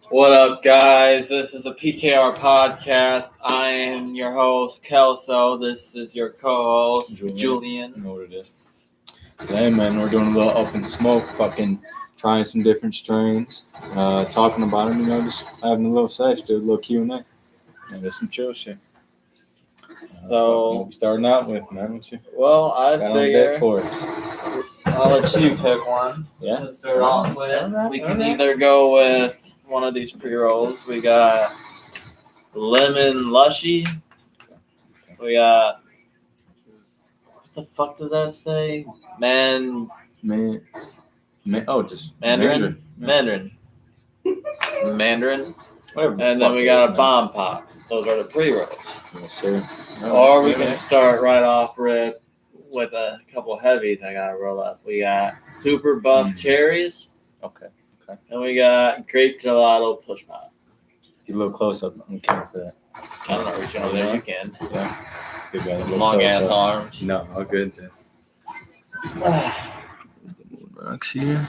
What up, guys? This is the PKR podcast. I am your host, Kelso. This is your co-host, Julian. You know what it is. Today, man, we're doing a little up in smoke, fucking trying some different strains, talking about them, just having a little sesh, do a little Q&A. And just some chill shit. So, what we starting out with, man? What you well, I got on figure deck for us? I'll let you pick one. Yeah. To start off with. We can either go with one of these pre-rolls. We got lemon lushy. We got, what the fuck does that say? Man, just Mandarin. Whatever. And then we got a bomb pop. Those are the pre-rolls. Yes, sir. Or we can start right off rip with a couple heavies I gotta roll up. We got super buff cherries. Okay. And we got grape gelato push pop. Get a little close up on the camera for that. I'm not reaching over there. You can. Yeah. Good guy. Long ass arms. No, all good then. There's the moon rocks here.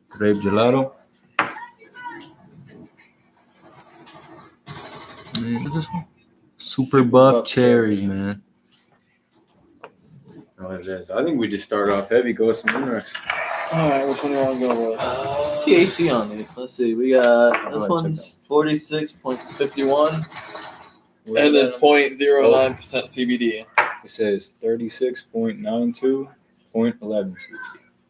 Grape gelato. Man, what's this one? Super buff cherries, man. Oh, it is. I think we just start off heavy. Go with some moon rocks. Alright, which one do you want to go with? THC on these. Let's see. We got this one's 46.51 and then 0.09% CBD. It says 36.92, 0.11 CBD.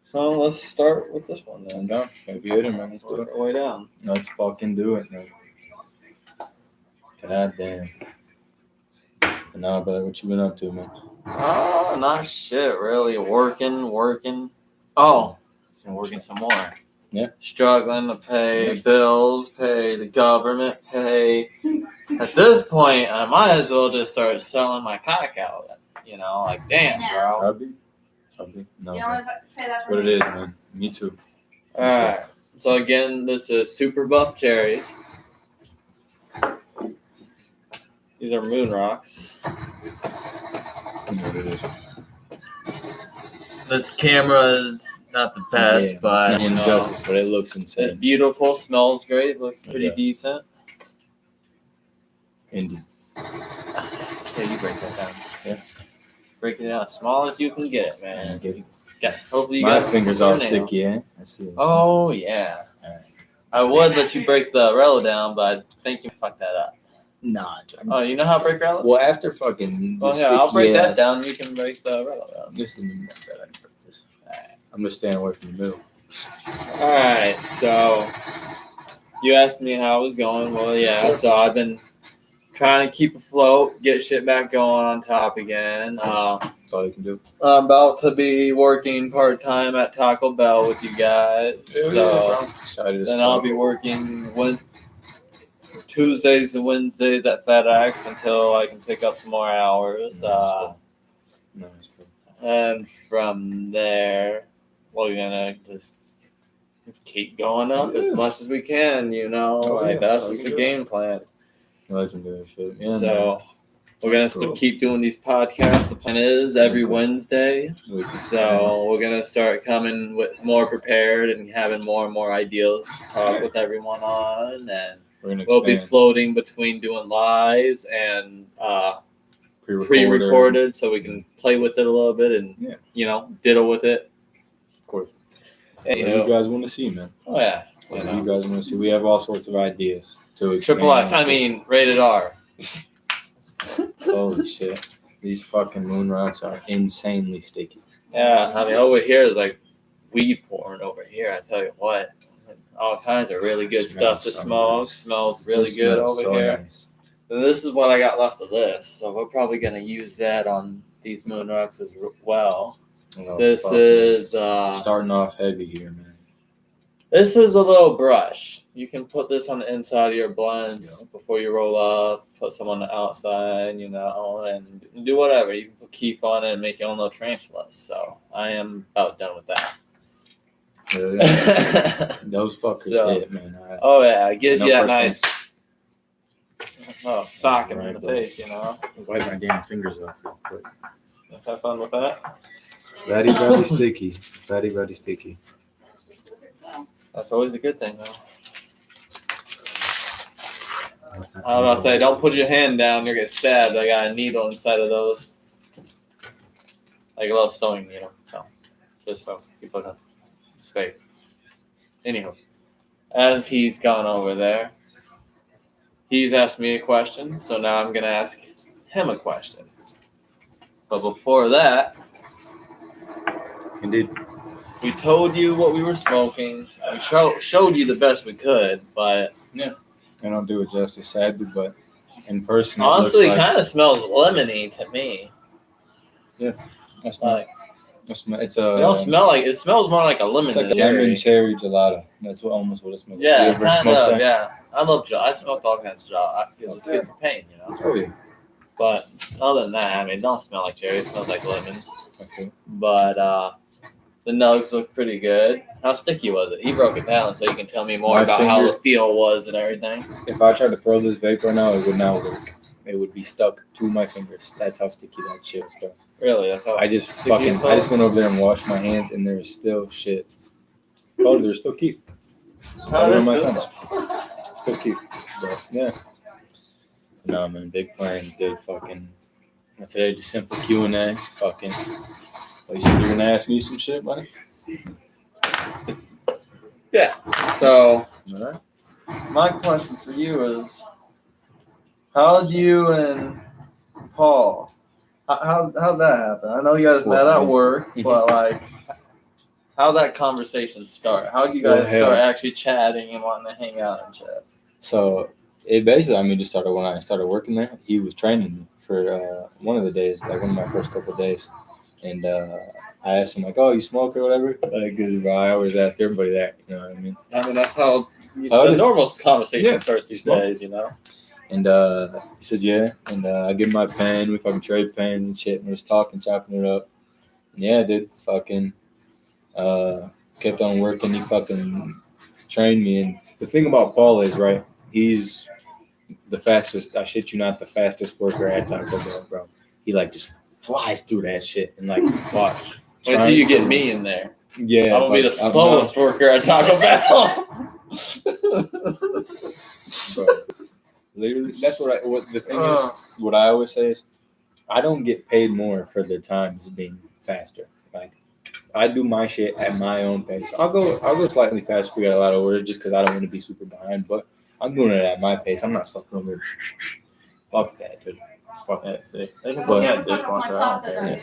So let's start with this one then. I'm down. Maybe hit him, man. Let's Work our way down. Let's fucking do it, man. God damn. And now, but what you been up to, man? Oh, not shit, really. Working. Oh, been working some more. Yeah. Struggling to pay bills, pay the government, pay. At this point, I might as well just start selling my cock out. You know, like, damn, bro. Hubby? No, You man. pay that That's what it is, man. Me too. All right. So, again, this is super buff cherries. These are moon rocks. You know what it is. This camera is not the best, but you know, but it looks it's insane. beautiful, smells great, looks pretty decent. Indie. Yeah, you break that down. Yeah. Break it down as small as you can get it, man. Hopefully you My got fingers all sticky, eh? I see. Oh, yeah. Alright. I would let you break the relo down, but I think you fucked that up. Nah. Oh, you know how to break relo? Well, after fucking. Well, yeah, I'll break that down. You can break the relo down. This isn't that bad. I can break this. I'm just staying away from the middle. All right, so you asked me how I was going. Well, yeah, so I've been trying to keep afloat, get shit back going on top again. That's all you can do. I'm about to be working part-time at Taco Bell with you guys. Then I'll be working Tuesdays and Wednesdays at FedEx until I can pick up some more hours. And from there, we're going to just keep going up as much as we can, you know. That's just the game plan. Legendary shit. Yeah, so we're going to keep doing these podcasts. The plan is every Wednesday. So we're going to start coming with more prepared and having more and more ideas to talk with everyone on. And we'll be floating between doing lives and pre-recorded so we can play with it a little bit and, you know, diddle with it. Of course. What you guys want to see, man? Oh, yeah. What you guys want to see? We have all sorts of ideas. Triple X, rated R. Holy shit. These fucking moon rocks are insanely sticky. Yeah, I mean, over here is like weed porn over here, I tell you what. All kinds of really good stuff to smoke. Nice. Smells really good over here. Nice. And this is what I got left of this, so we're probably going to use that on these moon rocks as well. This is... starting off heavy here, man. This is a little brush. You can put this on the inside of your blends before you roll up, put some on the outside, you know, and do whatever. You can put keef on it and make your own little tarantulas. So I am about done with that. Those fuckers hit, man. Oh, yeah. It gives you that nice sock in the face, you know. Wipe my damn fingers off real quick. Have fun with that. Very, very sticky. Very, very sticky. That's always a good thing, though. I was about to say, don't put your hand down, you'll get stabbed. I got a needle inside of those. Like a little sewing needle. So, just so people know. Stay. Anywho, as he's gone over there, he's asked me a question, so now I'm going to ask him a question. But before that, Indeed, we told you what we were smoking. We showed you the best we could, but yeah, I don't do it justice, sadly, but in person, honestly, it it kind of smells lemony to me. Yeah, that's Like, it's it don't smell like it smells more like a lemon. It's like than a lemon cherry gelato. That's almost what it smells like. Yeah, You ever kind smoked of. that? Yeah, I love jaw. I smoked all kinds of jaw because it's good for pain, you know. Oh yeah. But other than that, I mean, it don't smell like cherry. It smells like lemons. Okay. But the nugs look pretty good. How sticky was it? He broke it down, so you can tell me more about how the feel was and everything. If I tried to throw this vape right now, it would not work. It would be stuck to my fingers. That's how sticky that shit is, bro. Really? That's how I just went over there and washed my hands, and there's still shit. Oh, there's still Keith. Still Keith. But yeah. No, man, big plans, dude. Fucking. Today, just simple Q&A. Fucking. You said you're gonna ask me some shit, buddy? Yeah. So, my question for you is, how'd you and Paul, how'd that happen? I know you guys met at work, but like, how'd that conversation start? How'd you guys start actually chatting and wanting to hang out and chat? So, it basically, just started when I started working there. He was training me for one of the days, like one of my first couple of days. And I asked him, like, oh, you smoke or whatever? Because I always ask everybody that, you know what I mean? I mean, that's how the normal conversation starts these days, you know? And he says, yeah. And I give him my pen. We fucking trade pens and shit. And we're just talking, chopping it up. And yeah, dude, fucking kept on working. He fucking trained me. And the thing about Paul is, right, he's the fastest, I shit you not, the fastest worker at Taco Bell, bro. He, like, just flies through that shit and, like, watch. Wait till you get me in there. Yeah. I'm going to be the slowest worker at Taco Bell. Bro, literally, that's what the thing is, what I always say is, I don't get paid more for the time as being faster. Like, I do my shit at my own pace. I'll go slightly faster if we got a lot of orders just because I don't want to be super behind, but I'm doing it at my pace. I'm not fucking over. Fuck that, dude. Fuck that. See, they can put me at dishwasher. I don't care.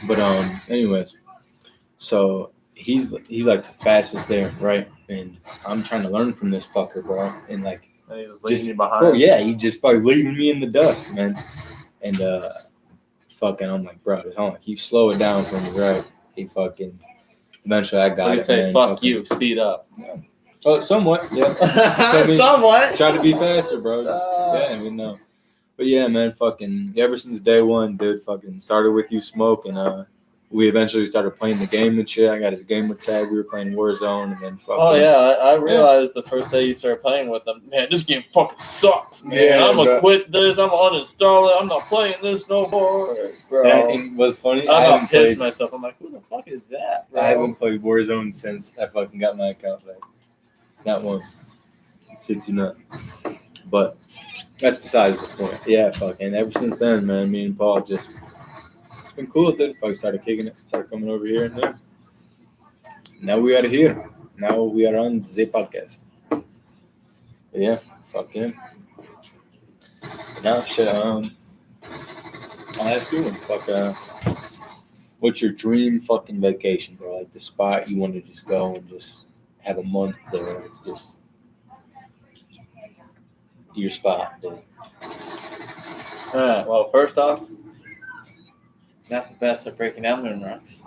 But anyways, so he's like the fastest there, right? And I'm trying to learn from this fucker, bro. And like, and he's leaving you behind. Bro, yeah, he just fucking leaving me in the dust, man. And fucking, I'm like, bro, it's like you slow it down for me, right? He fucking. Eventually, I got it. Say, man, fuck you, speed up. Yeah. Oh, somewhat, yeah. Somewhat. Try to be faster, bro. Yeah, I mean, no. But yeah, man, fucking ever since day one, dude, fucking started with you smoking. We eventually started playing the game and shit. I got his gamer tag. We were playing Warzone, and then fucking. Oh yeah, I realized the first day you started playing with them, man, this game fucking sucks, man. Yeah, I'm gonna quit this. I'm gonna uninstall it. I'm not playing this no more, bro. That was funny. I got pissed myself. I'm like, who the fuck is that, bro? I haven't played Warzone since I fucking got my account back. Not once. Shit you not. But that's besides the point. Yeah, fucking ever since then, man, me and Paul just it's been cool, dude. Fucking started kicking it, started coming over here and there. Now we are here. Now we are on the podcast. But yeah, fuck him. Now shit, I'll ask you one. Fuck what's your dream fucking vacation, bro? Like the spot you want to just go and just have a month there. It's just your spot, dude. Well, first off, not the best at breaking down moon rocks,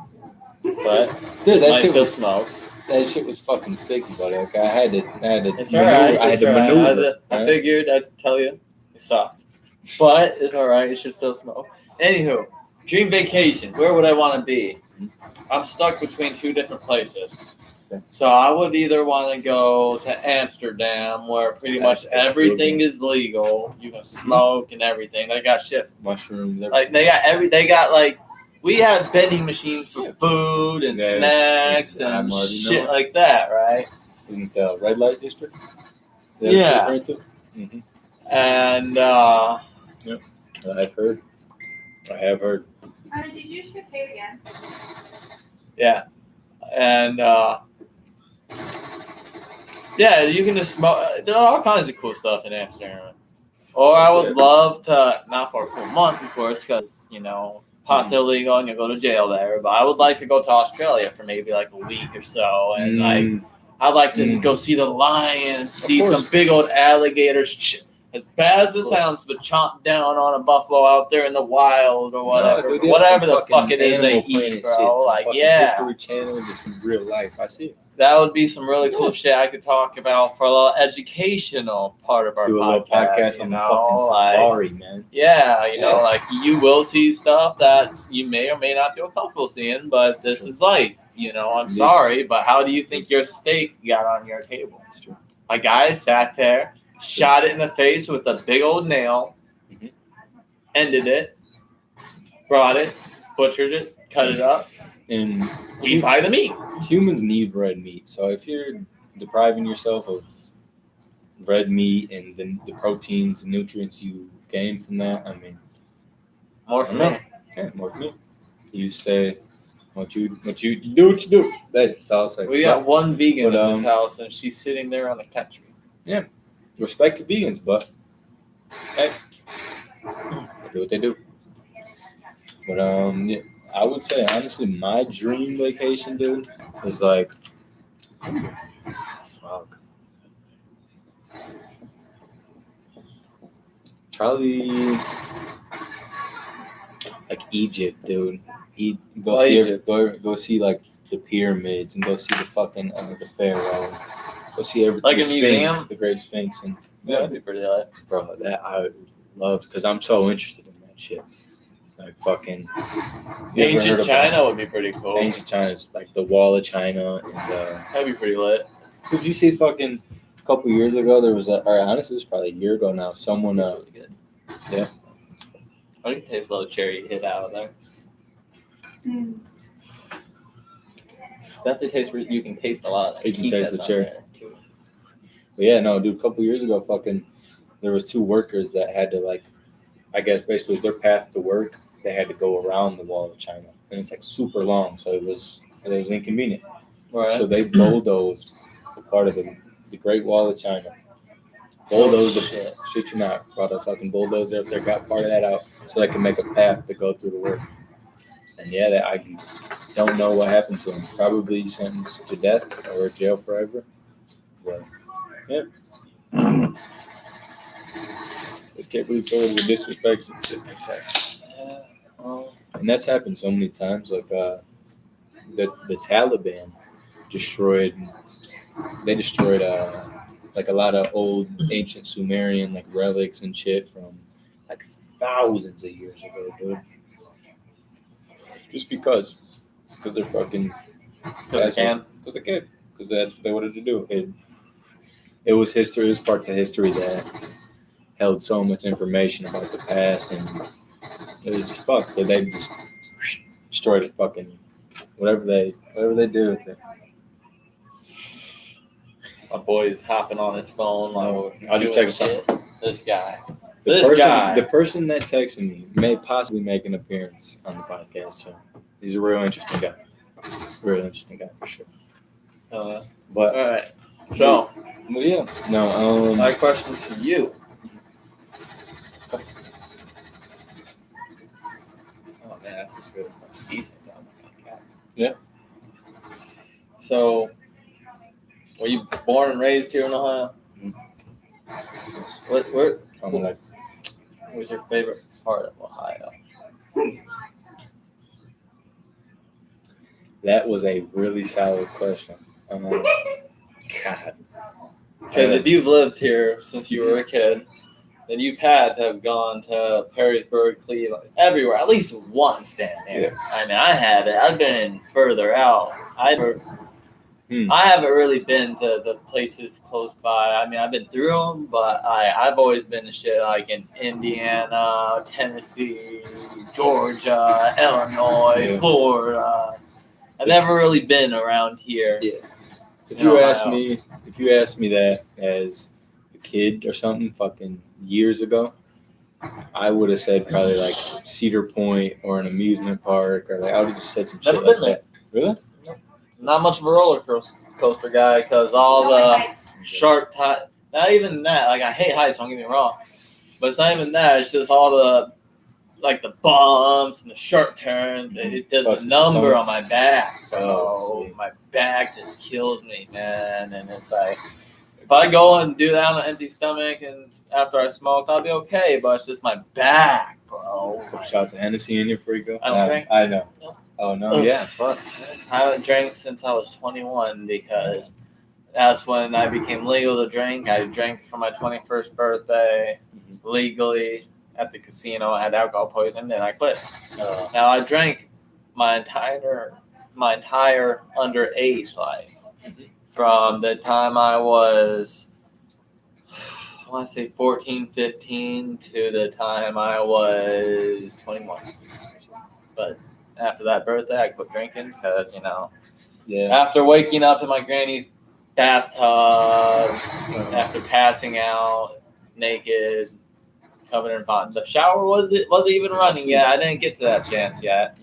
but dude, that might shit still smoke. That shit was fucking sticky, buddy. Like I had to it's maneuver. I had to maneuver. I figured I'd tell you it's soft, but it's all right. It should still smoke. Anywho, dream vacation. Where would I want to be? I'm stuck between two different places. So I would either want to go to Amsterdam, where pretty much everything is legal. You can smoke and everything. They got shit, mushrooms. Like they got like we have vending machines for food and snacks and shit like that, right? Isn't the red light district? Yeah. Mm-hmm. And yep. I have heard. Did you just get paid again? Yeah. And yeah, you can just smoke. There are all kinds of cool stuff in Amsterdam. Or I would love to, not for a full month, of course, because, you know, possibly illegal and you go to jail there. But I would like to go to Australia for maybe like a week or so. And like, I'd like to go see the lions, see some big old alligators. As bad as it sounds, but chomp down on a buffalo out there in the wild or whatever. No, dude, whatever the fuck it is they eat, bro. Shit, like, yeah. History Channel, just in real life. I see it. That would be some really cool shit I could talk about for a little educational part of our Do a little podcast on the fucking safari, man. Yeah, you know, like you will see stuff that you may or may not feel comfortable seeing, but this is life. You know, I'm sorry, but how do you think your steak got on your table? A guy sat there, shot it in the face with a big old nail, ended it, brought it, butchered it, cut it up, and eat by the meat. Humans need red meat, so if you're depriving yourself of red meat and the proteins and nutrients you gain from that, I mean, more for me. Yeah, more for me. You stay. What you do what you do. That's all I say. We got one vegan in this house, and she's sitting there on the couch. Yeah, respect to vegans, but hey, they do what they do. But yeah, I would say honestly, my dream vacation, dude, is like, probably like Egypt, dude. Go see like the pyramids and go see the fucking the pharaoh. Go see everything. Like the a museum, the Great Sphinx, and that'd be pretty lit, bro. That I would love because I'm so interested in that shit. Like fucking ancient China would be pretty cool. Ancient China is like the Wall of China, and that'd be pretty lit. Did you see fucking a couple years ago? There was or honestly, it's probably a year ago now. Someone really good. Yeah. I can taste a little cherry hit out of there. Definitely taste. You can taste a lot of that. You can taste the cherry. But yeah, no, dude. A couple years ago, fucking, there was two workers that had to like, I guess basically their path to work, they had to go around the Wall of China, and it's like super long, so it was inconvenient. Right. So they bulldozed a part of the Great Wall of China. Bulldozed the shit. Shit you not. Brought a fucking bulldozer up there, got part of that out, so they can make a path to go through the work. And yeah, I don't know what happened to him. Probably sentenced to death or jail forever. But yeah. Just can't believe someone would disrespect some shit like that. And that's happened so many times. Like the Taliban destroyed like a lot of old ancient Sumerian like relics and shit from like thousands of years ago, dude. Just because they're fucking because they can. Because that's what they wanted to do. It was history. It was parts of history that held so much information about the past, and it was just fucked. But they just destroyed it. Fucking whatever they do with it. My boy's hopping on his phone. I'll just text something. This guy. The person that texted me may possibly make an appearance on the podcast. So he's a real interesting guy. Real interesting guy for sure. But all right. So, well, yeah. No. My question to you. Oh man, that's really decent. Yeah. So, were you born and raised here in Ohio? Where? What was your favorite part of Ohio? That was a really solid question. God. Because if you've lived here since you were a kid, then you've had to have gone to Perrysburg, Cleveland, everywhere, at least once down there. Yeah. I mean, I haven't. I've been further out. I haven't really been to the places close by. I mean, I've been through them, but I've always been to shit like in Indiana, Tennessee, Georgia, Illinois, Florida. I've never really been around here. Yeah. If you asked me that as a kid or something, fucking years ago, I would have said probably like Cedar Point or an amusement park, or like I would have just said some shit like that. Really? Not much of a roller coaster guy because all the sharp not even that. Like I hate heights, don't get me wrong, but it's not even that. It's just all the like the bumps and the sharp turns. It does a number on my back. So my back just kills me, man. And it's like if I go and do that on an empty stomach and after I smoke, I'll be okay. But it's just my back, bro. A couple shots of Hennessy in you before you go. I don't drink. I know. No. Oh no, yeah, fuck. I haven't drank since I was 21 because that's when I became legal to drink. I drank for my 21st birthday legally at the casino. I had alcohol poisoning, and I quit. Now I drank my entire underage life from the time I was, I want to say 14, 15 to the time I was 21. But after that birthday, I quit drinking because, after waking up in my granny's bathtub, after passing out naked, covered in vomit. The shower wasn't even running yet. I didn't get to that chance yet.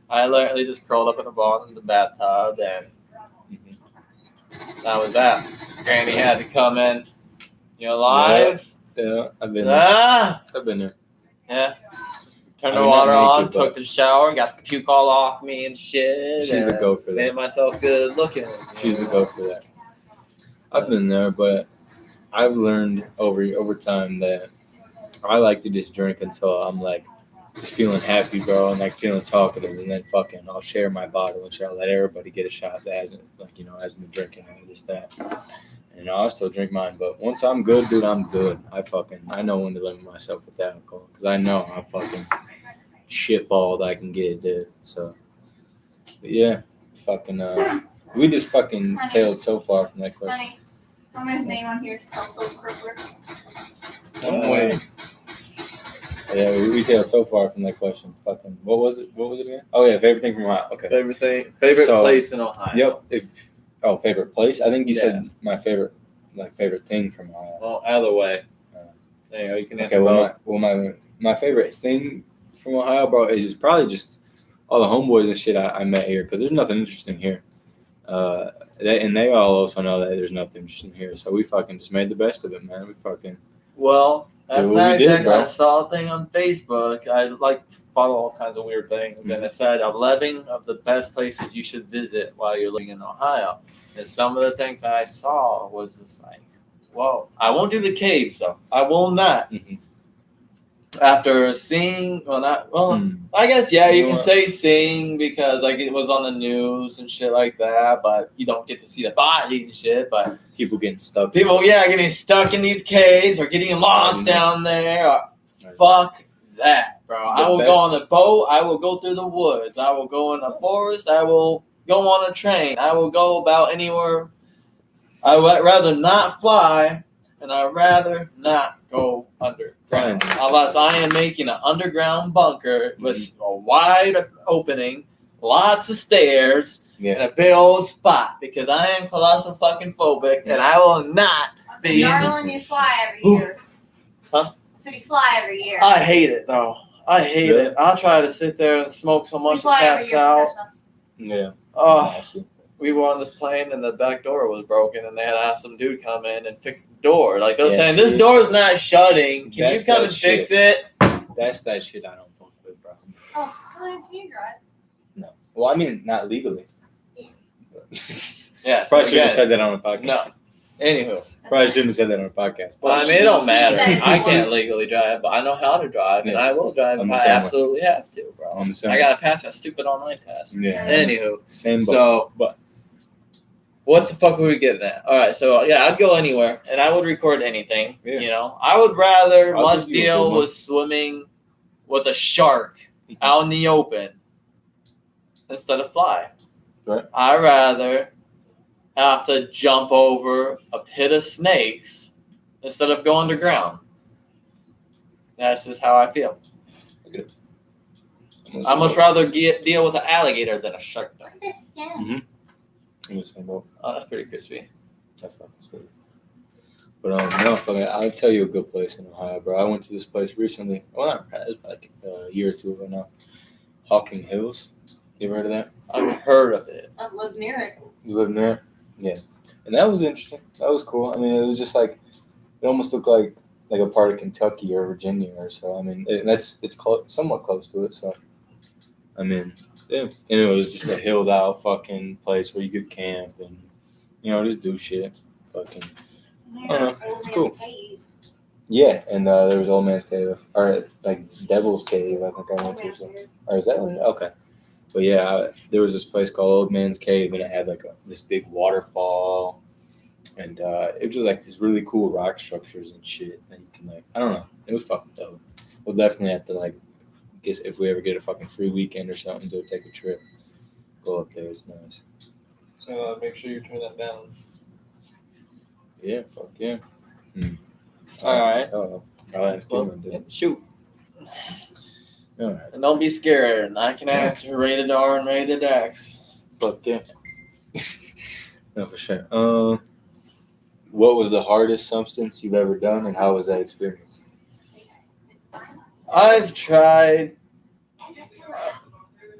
I literally just curled up in a ball in the bathtub, and that was that. Granny had to come in. You alive? Yeah, I've been there. I've been there. Yeah. Turned the water on, took the shower, got the puke all off me and shit. She's the go for that. Made myself good looking. She's the go for that. I've been there, but I've learned over time that I like to just drink until I'm like just feeling happy, bro, and like feeling talkative, and then fucking I'll share my bottle and I'll let everybody get a shot that hasn't hasn't been drinking or just that. And I'll still drink mine, but once I'm good, dude, I'm good. I know when to limit myself with alcohol because I know how fucking shitballed I can get, dude. So, but yeah, fucking we just fucking tailed so far from that question. Honey, someone's name on here is Kelso Crippler. Yeah, we sailed so far from that question. Fucking, what was it again? Oh yeah, favorite thing from Ohio. Okay. Favorite place in Ohio. Yep. Favorite place. I think you said my favorite thing from Ohio. Well, either way. There you go. You can answer. Okay. My favorite thing from Ohio, bro, is probably just all the homeboys and shit I met here because there's nothing interesting here. They all also know that there's nothing interesting here, so we fucking just made the best of it, man. We fucking. Well, that's not exactly. I saw a thing on Facebook. I like to follow all kinds of weird things, and it said 11 of the best places you should visit while you're living in Ohio. And some of the things that I saw was just like, whoa. I won't do the caves though. I will not. After seeing, I guess you can say seeing because like it was on the news and shit like that, but you don't get to see the body and shit. But people getting stuck. Getting stuck in these caves or getting lost down there. Fuck that, bro. I will go on the boat. I will go through the woods. I will go in the forest. I will go on a train. I will go about anywhere. I would rather not fly, and I'd rather not go underground unless I am making an underground bunker with a wide opening, lots of stairs, and a big old spot because I am claustrophobic and I will not be. Darling, you fly every year. Huh? So you fly every year. I hate it though. I hate it. I'll try to sit there and smoke so much to pass out. Yeah. We were on this plane and the back door was broken and they had to have some dude come in and fix the door. Like they're saying, this door's not shutting. Can you come and fix it? That's that shit I don't fuck with, bro. Oh, can you drive? No. Well, I mean, not legally. Yeah. Probably shouldn't have said that on a podcast. No. Anywho. Probably shouldn't have said that on a podcast. But I mean, it don't matter. I can't legally drive, but I know how to drive, and I will drive if I absolutely have to, bro. I got to pass that stupid online test. Yeah. Anywho. Same boat. So, but what the fuck were we getting at? All right, so yeah, I'd go anywhere, and I would record anything. Yeah. I would rather much deal with swimming with a shark out in the open instead of fly. Right. I'd rather have to jump over a pit of snakes instead of go underground. That's just how I feel. I'd much rather deal with an alligator than a shark. Look at this skin. Mm-hmm. I'm the same boat. Oh, that's pretty crispy. That's fucking sweet. But no, fucking, I'll tell you a good place in Ohio, bro. I went to this place recently. Well, not it was like a year or two ago now. Hawking Hills. You ever heard of that? I've heard of it. I've lived near it. You live there? Yeah. And that was interesting. That was cool. I mean, it was just like it almost looked like a part of Kentucky or Virginia or so. I mean, it's somewhat close to it. So, I mean, yeah. And it was just a hilled out fucking place where you could camp and just do shit. Fucking. I don't know. It's cool. Cave. Yeah, and there was Old Man's Cave, or like Devil's Cave, I think I went to. So. Or is that one? Okay. But yeah, there was this place called Old Man's Cave, and it had like this big waterfall, and it was like these really cool rock structures and shit. And you can I don't know, it was fucking dope. We'll definitely have to guess if we ever get a fucking free weekend or something to take a trip, go up there. It's nice. So make sure you turn that down. Yeah, fuck yeah. All right. Oh, I'll ask you. Shoot. All right. And don't be scared. I can answer rated R and rated X. Fuck yeah. No, for sure. What was the hardest substance you've ever done, and how was that experience? I've tried.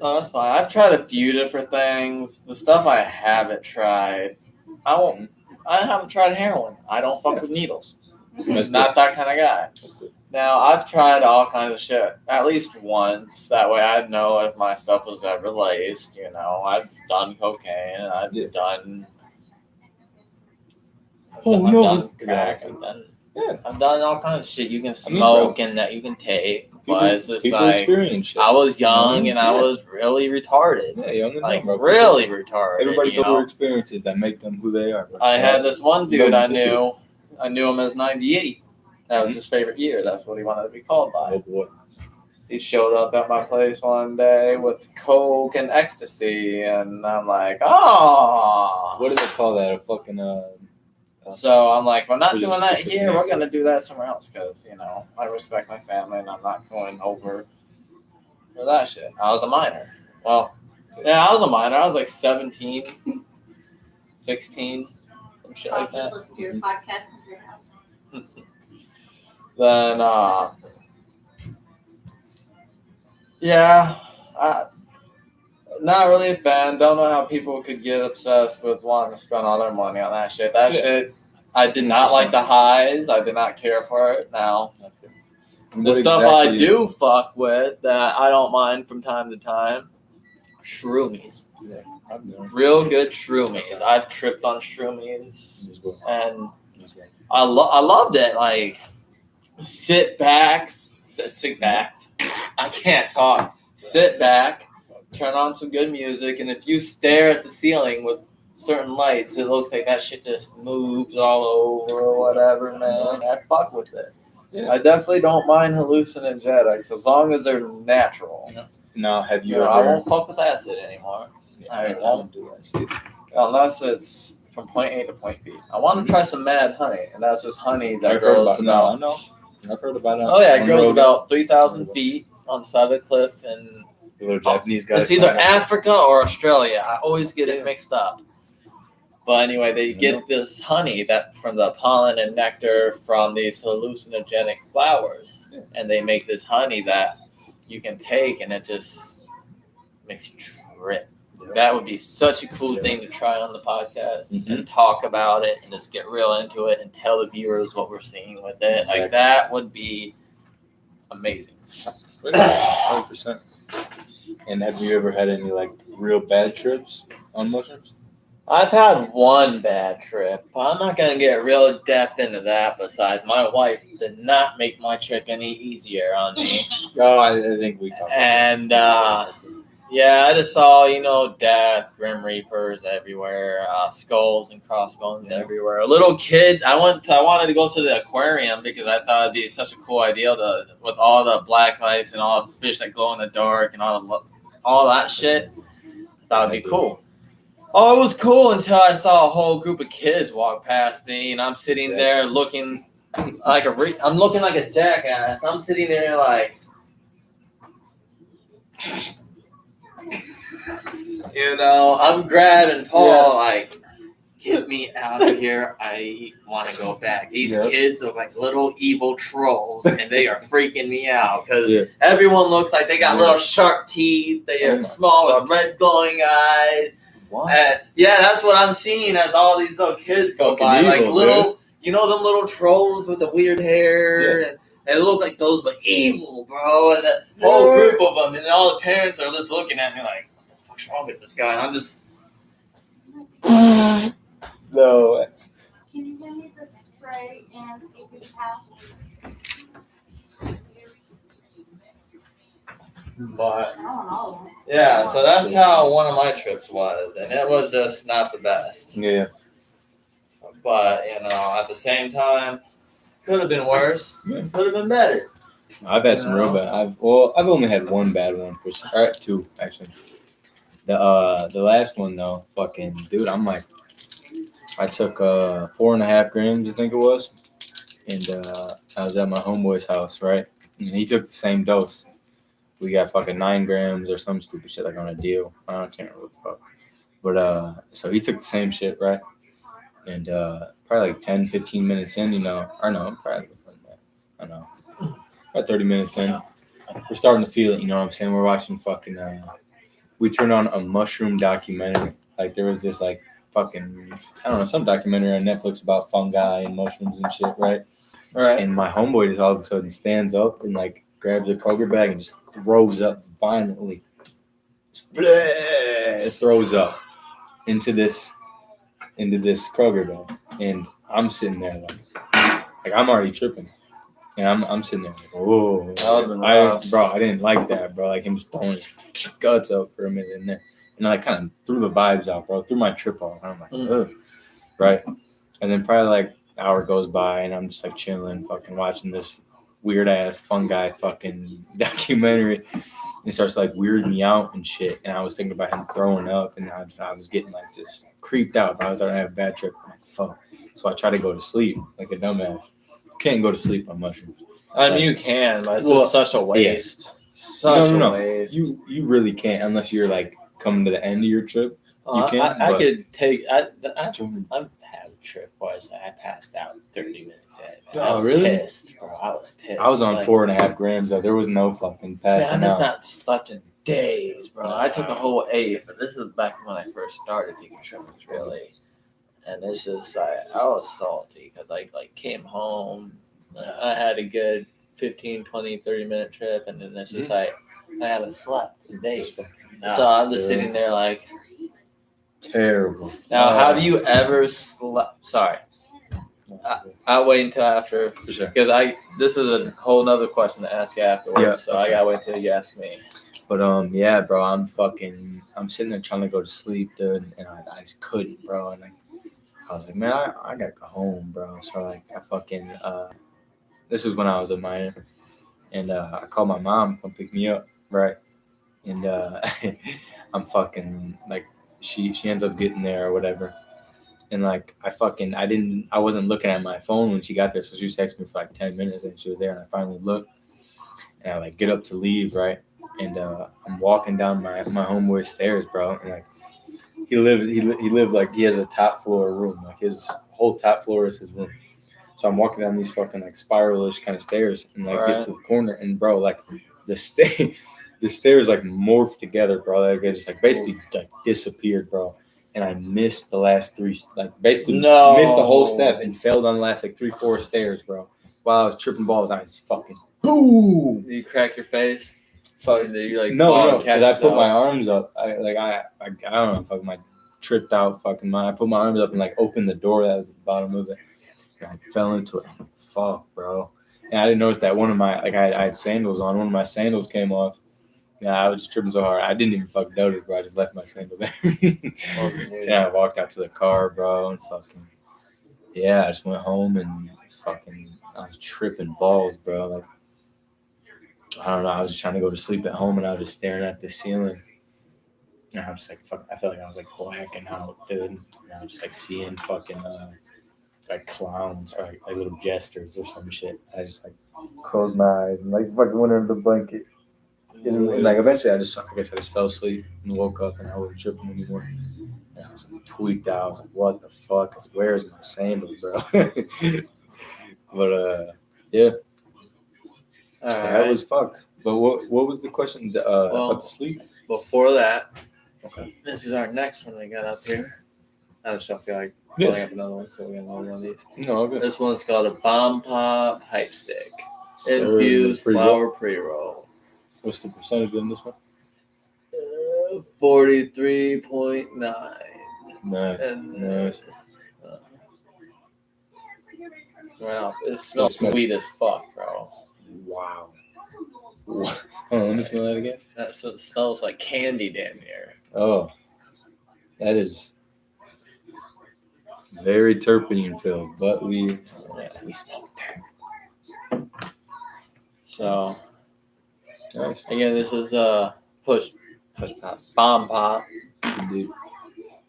No, that's fine. I've tried a few different things. The stuff I haven't tried, I haven't tried heroin. I don't fuck with needles. That's Not that kind of guy. That's good. Now, I've tried all kinds of shit at least once. That way I'd know if my stuff was ever laced. I've done cocaine. I've done crack. I've done all kinds of shit you can smoke and that you can take. But it's just experience shit. I was young and I was really retarded. Yeah, young and dumb, really retarded. Everybody goes through experiences that make them who they are. I had this one dude I knew. I knew him as 98. That was his favorite year. That's what he wanted to be called by. Oh boy. He showed up at my place one day with coke and ecstasy, and I'm like, oh. What do they call that? A fucking So I'm like, we're not doing that here. We're gonna do that somewhere else because I respect my family and I'm not going over for that shit. I was a minor. Well, yeah, I was a minor. I was like 17, 16, some shit like that. Just listen to your podcast at your house. Then, not really a fan. Don't know how people could get obsessed with wanting to spend all their money on that shit. Shit, I did not like the highs. I did not care for it. Now, the stuff I do fuck with that I don't mind from time to time, shroomies. Yeah, real good shroomies. I've tripped on shroomies, and I loved it. Like, sit backs. I can't talk. Sit back, turn on some good music, and if you stare at the ceiling with certain lights, it looks like that shit just moves all over or whatever, man. I fuck with it. Yeah. I definitely don't mind hallucinogenics as long as they're natural. Now, have you ever... I won't fuck with acid anymore. Yeah, I won't do acid. Unless it's from point A to point B. I want to try some mad honey, and that's just honey that grows about... No, I've heard about it. Oh, yeah, it grows about 3,000 feet on the side of the cliff, and Japanese guys. It's either Africa or Australia. I always get it mixed up. But anyway, they get this honey that from the pollen and nectar from these hallucinogenic flowers, and they make this honey that you can take, and it just makes you trip. That would be such a cool thing to try on the podcast and talk about it and just get real into it and tell the viewers what we're seeing with it. Exactly. Like, that would be amazing. 100%. And have you ever had any real bad trips on mushrooms? I've had one bad trip. I'm not going to get real depth into that. Besides, my wife did not make my trip any easier on me. Oh, I think we talked about and, I just saw, death, grim reapers everywhere, skulls and crossbones everywhere. A little kid, I wanted to go to the aquarium because I thought it'd be such a cool idea with all the black lights and all the fish that glow in the dark and all that shit. I thought it'd be cool. Oh, it was cool until I saw a whole group of kids walk past me, and I'm sitting there looking like I'm looking like a jackass. I'm sitting there like, I'm grabbing Paul like, get me out of here. I want to go back. These kids look like little evil trolls, and they are freaking me out because everyone looks like they got little sharp teeth. They are small with red glowing eyes. What? That's what I'm seeing as all these little kids go by. Evil, like little, them little trolls with the weird hair. Yeah. And it look like those, but evil, bro. And the whole group of them, and all the parents are just looking at me like, what the fuck's wrong with this guy? And I'm just... No. Can you give me the spray and a house? But so that's how one of my trips was, and it was just not the best. Yeah. But at the same time, could have been worse. Could have been better. I've had some real bad. I've only had one bad one. Or two actually. The last one though, fucking dude, I'm like, I took 4.5 grams, I think it was, and I was at my homeboy's house, right? And he took the same dose. We got fucking 9 grams or some stupid shit like on a deal. I can't remember what the fuck. But so he took the same shit, right? And probably like 10, 15 minutes in, or no, probably I don't know. About 30 minutes in, we're starting to feel it, you know what I'm saying? We're watching fucking, we turned on a mushroom documentary. Like there was this like fucking, I don't know, some documentary on Netflix about fungi and mushrooms and shit, right? Right. And my homeboy just all of a sudden stands up and like grabs a Kroger bag and just throws up violently. Throws up into this Kroger bag. And I'm sitting there like I'm already tripping. And I'm sitting there like, oh, I didn't like that, bro. Like him just throwing his guts up for a minute and then, and I kind of threw the vibes out, bro. Threw my trip off. And I'm like, ugh. Right. And then probably like an hour goes by and I'm just like chilling, fucking watching this weird ass fungi fucking documentary. And it starts like weirding me out and shit. And I was thinking about him throwing up and I was getting like just creeped out. Bro. I was starting to have a bad trip. I'm like, fuck. So I try to go to sleep like a dumbass. Can't go to sleep on mushrooms. I mean, you can, but it's just such a waste. Yeah. Such a waste. You really can't unless you're like coming to the end of your trip. You can't. I could take. I've had a trip where I passed out 30 minutes in. I was pissed, bro. I was pissed. I was on 4.5 grams. Though. There was no fucking passing out. I just not slept in days, bro. I took a whole 8, but this is back when I first started taking trips, really. And it's just like I was salty because I came home. I had a good 15, 20, 30-minute trip, and then it's just like I haven't slept in days. So I'm just sitting there like terrible. Now, have you ever slept? Sorry, I'll wait until after because this is a whole nother question to ask you afterwards. Yeah. So I gotta wait till you ask me. But yeah, bro, I'm sitting there trying to go to sleep, dude, and I just couldn't, bro, and I was like, man, I gotta go home, bro. So like I fucking this is when I was a minor, and I called my mom to come pick me up, right? And I'm fucking like she ends up getting there or whatever, and like I wasn't looking at my phone when she got there, so she texted me for like 10 minutes, and she was there, and I finally looked, and I like get up to leave, right? And I'm walking down my homeboy's stairs, bro, and like he lived like he has a top floor room, like his whole top floor is his room. So I'm walking down these fucking like spiralish kind of stairs and like gets to the corner, and bro, like the stairs like morphed together, bro. Like they just like basically like disappeared, bro. And I missed the last 3, like basically missed the whole step and fell down the last like 3-4 stairs, bro. While I was tripping balls, I was fucking boom. Did you crack your face? Fucking did you like no, because I put my arms up. I don't know if I tripped out fucking mine. I put my arms up and like opened the door that was at the bottom of it. And I fell into it. I'm like, fuck, bro. And I didn't notice that one of my I had sandals on. One of my sandals came off. Yeah, I was just tripping so hard. I didn't even fucking notice, bro. I just left my sandal there. I walked out to the car, bro, and fucking I just went home and fucking I was tripping balls, bro. Like I don't know. I was just trying to go to sleep at home, and I was just staring at the ceiling. And I'm just like, fuck, I felt like I was like blacking out, dude. And I'm just like seeing fucking like clowns or like little jesters or some shit. I just like closed my eyes and like fucking went under the blanket. And like eventually I just fell asleep and woke up and I wasn't tripping anymore. And I was like tweaked out. I was like, what the fuck? I was like, where's my sandal, bro? But yeah. That was fucked. But what was the question about the sleep? Before that, Okay. this is our next one we got up here. I just don't feel like pulling up another one, so we're gonna one of these. No, okay. This one's called a Bomb Pop Hype Stick. Infused flour pre-roll. What's the percentage in this one? 43.9. Nice. Wow, it smells sweet as fuck, bro. Wow. Hold on, let me smell that again. It smells like candy damn near. Oh, that is very terpene filled, but we smoked that. So, Nice. again, this is push pop, bomb pop, Indeed.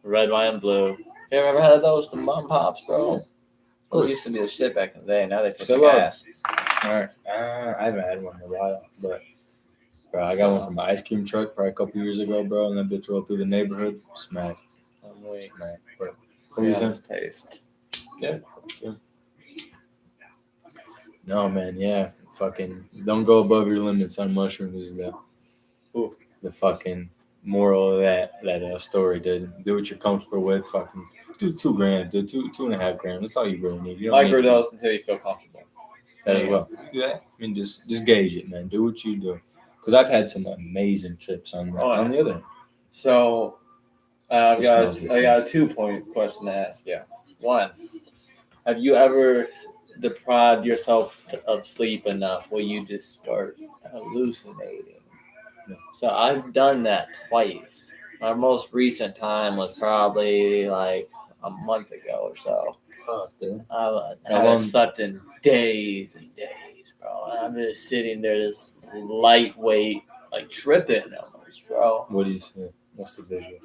red, white, and blue. You ever had those, the bomb pops, bro? Those used to be the shit back in the day. Now they taste like ass. All right. I haven't had one in a while, but bro, I got one from the ice cream truck probably a couple years ago, bro, and that bitch rolled through the neighborhood. Smack. Smack. But what were you saying? Taste. Yeah. No, man. Yeah. Fucking don't go above your limits on mushrooms is the fucking moral of that story, dude. Do what you're comfortable with. Fucking do 2 grams, do 2.5 grams. That's all you really need. You don't Microdose until you feel comfortable. that as well. Yeah, I mean, just gauge it, man. Do what you do. Because I've had some amazing trips on that. On the other hand. So, I got a 2-point question to ask you. 1, have you ever deprived yourself of sleep enough where you just start hallucinating? No. So I've done that twice. My most recent time was probably like a month ago or so. I haven't slept in days and days, bro. I'm just sitting there, this lightweight, like tripping almost, bro. What do you say? What's the visual?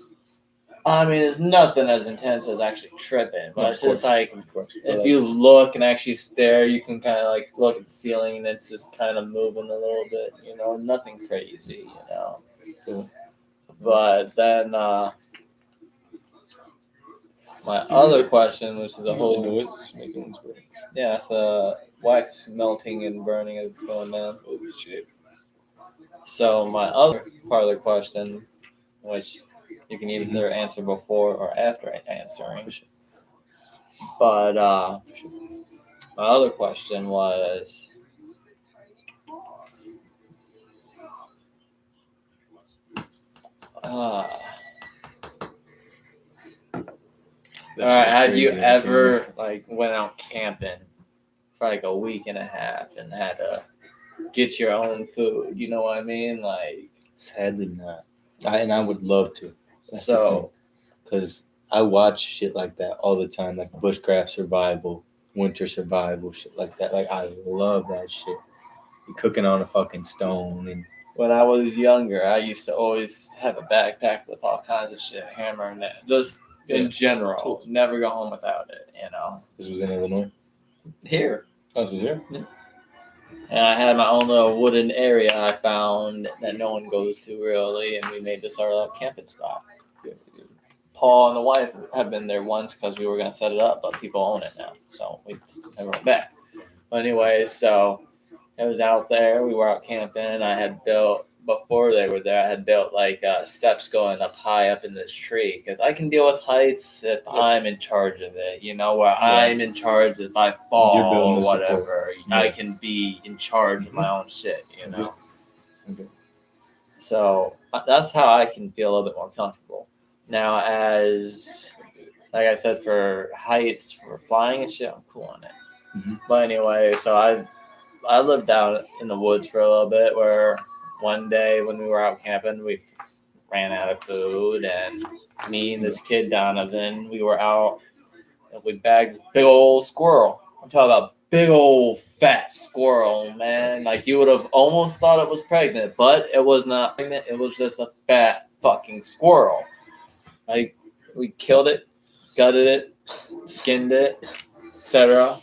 I mean, it's nothing as intense as actually tripping, but it's just like course. if you look and actually stare, you can kind of like look at the ceiling and it's just kind of moving a little bit, you know, nothing crazy, you know. Cool. But then my other question, which is a whole noise making yeah, it's wax melting and burning as it's going down. Holy shit. So my other part of the question, which you can either answer before or after answering. But my other question was, all right, have you ever like went out camping for like a week and a half and had to get your own food? You know what I mean? Like, sadly not. I would love to. So, because I watch shit like that all the time, like bushcraft survival, winter survival, shit like that. Like I love that shit. You're cooking on a fucking stone. And when I was younger, I used to always have a backpack with all kinds of shit, hammer and that. Just in general, never go home without it. You know. This was in Illinois. Here. Oh, this was here. Yeah. And I had my own little wooden area I found that no one goes to really, and we made this our little camping spot. Paul and the wife have been there once because we were going to set it up, but people own it now, so we never went back. But anyways, so it was out there. We were out camping. I had built, before they were there, I had built like steps going up high up in this tree because I can deal with heights if I'm in charge of it, you know, where I'm in charge if I fall or whatever. I can be in charge of my own shit, you know. Okay. So that's how I can feel a little bit more comfortable. Now, as like I said, for heights, for flying and shit, I'm cool on it. Mm-hmm. But anyway, so I lived out in the woods for a little bit where one day when we were out camping, we ran out of food, and me and this kid, Donovan, we were out and we bagged a big old squirrel. I'm talking about big old fat squirrel, man. Like you would have almost thought it was pregnant, but it was not pregnant. It was just a fat fucking squirrel. Like, we killed it, gutted it, skinned it, etc.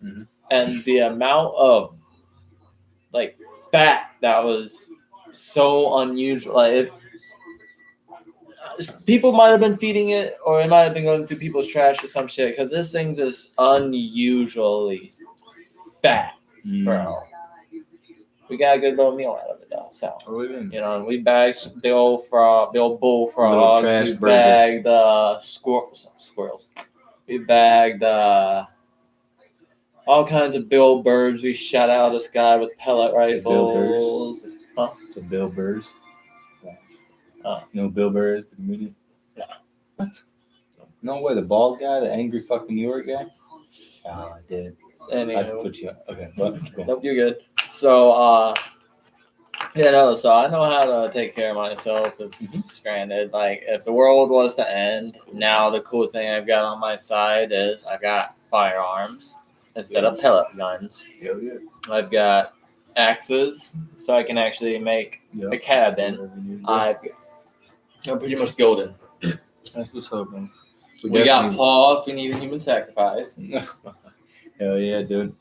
Mm-hmm. And the amount of like fat that was so unusual. Like, people might have been feeding it, or it might have been going through people's trash or some shit. Because this thing's just unusually fat, bro. We got a good little meal out of it though. So we bagged big old bullfrogs. Trash We burger. bagged squirrels. We bagged all kinds of bill birds. We shot out of the sky with pellet rifles. Huh? It's a Bill Burrs. Oh. You know Bill Burr is the comedian? No. What? No way, the bald guy, the angry fucking New York guy? Oh, I did. Anyway. I can put you up. Okay, but Nope, you're good. So, so I know how to take care of myself if stranded. Like, if the world was to end, now the cool thing I've got on my side is I got firearms instead of pellet guns. Hell yeah. I've got axes, so I can actually make a cabin. I'm pretty much golden. That's what's up, man. We got Paul if we need a human sacrifice. Hell yeah, dude.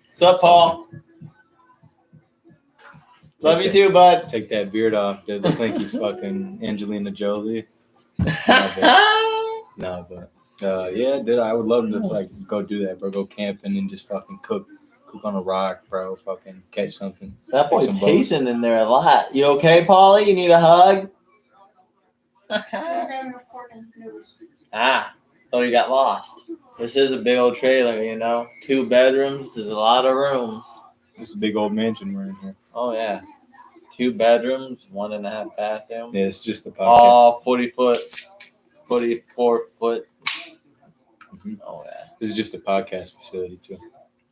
What's up, Paul? Love you too, bud. Take that beard off, dude. Look like he's fucking Angelina Jolie. No, but yeah, dude, I would love to like go do that, bro. Go camping and just fucking cook on a rock, bro. Fucking catch something. That boy's pacing in there a lot. You okay, Paulie? You need a hug? Thought he got lost. This is a big old trailer, 2 bedrooms. There's a lot of rooms. It's a big old mansion we're in here. Oh yeah, 2 bedrooms, 1.5 bathroom. Yeah, it's just the podcast. All 44 foot. Mm-hmm. Oh yeah. This is just a podcast facility too.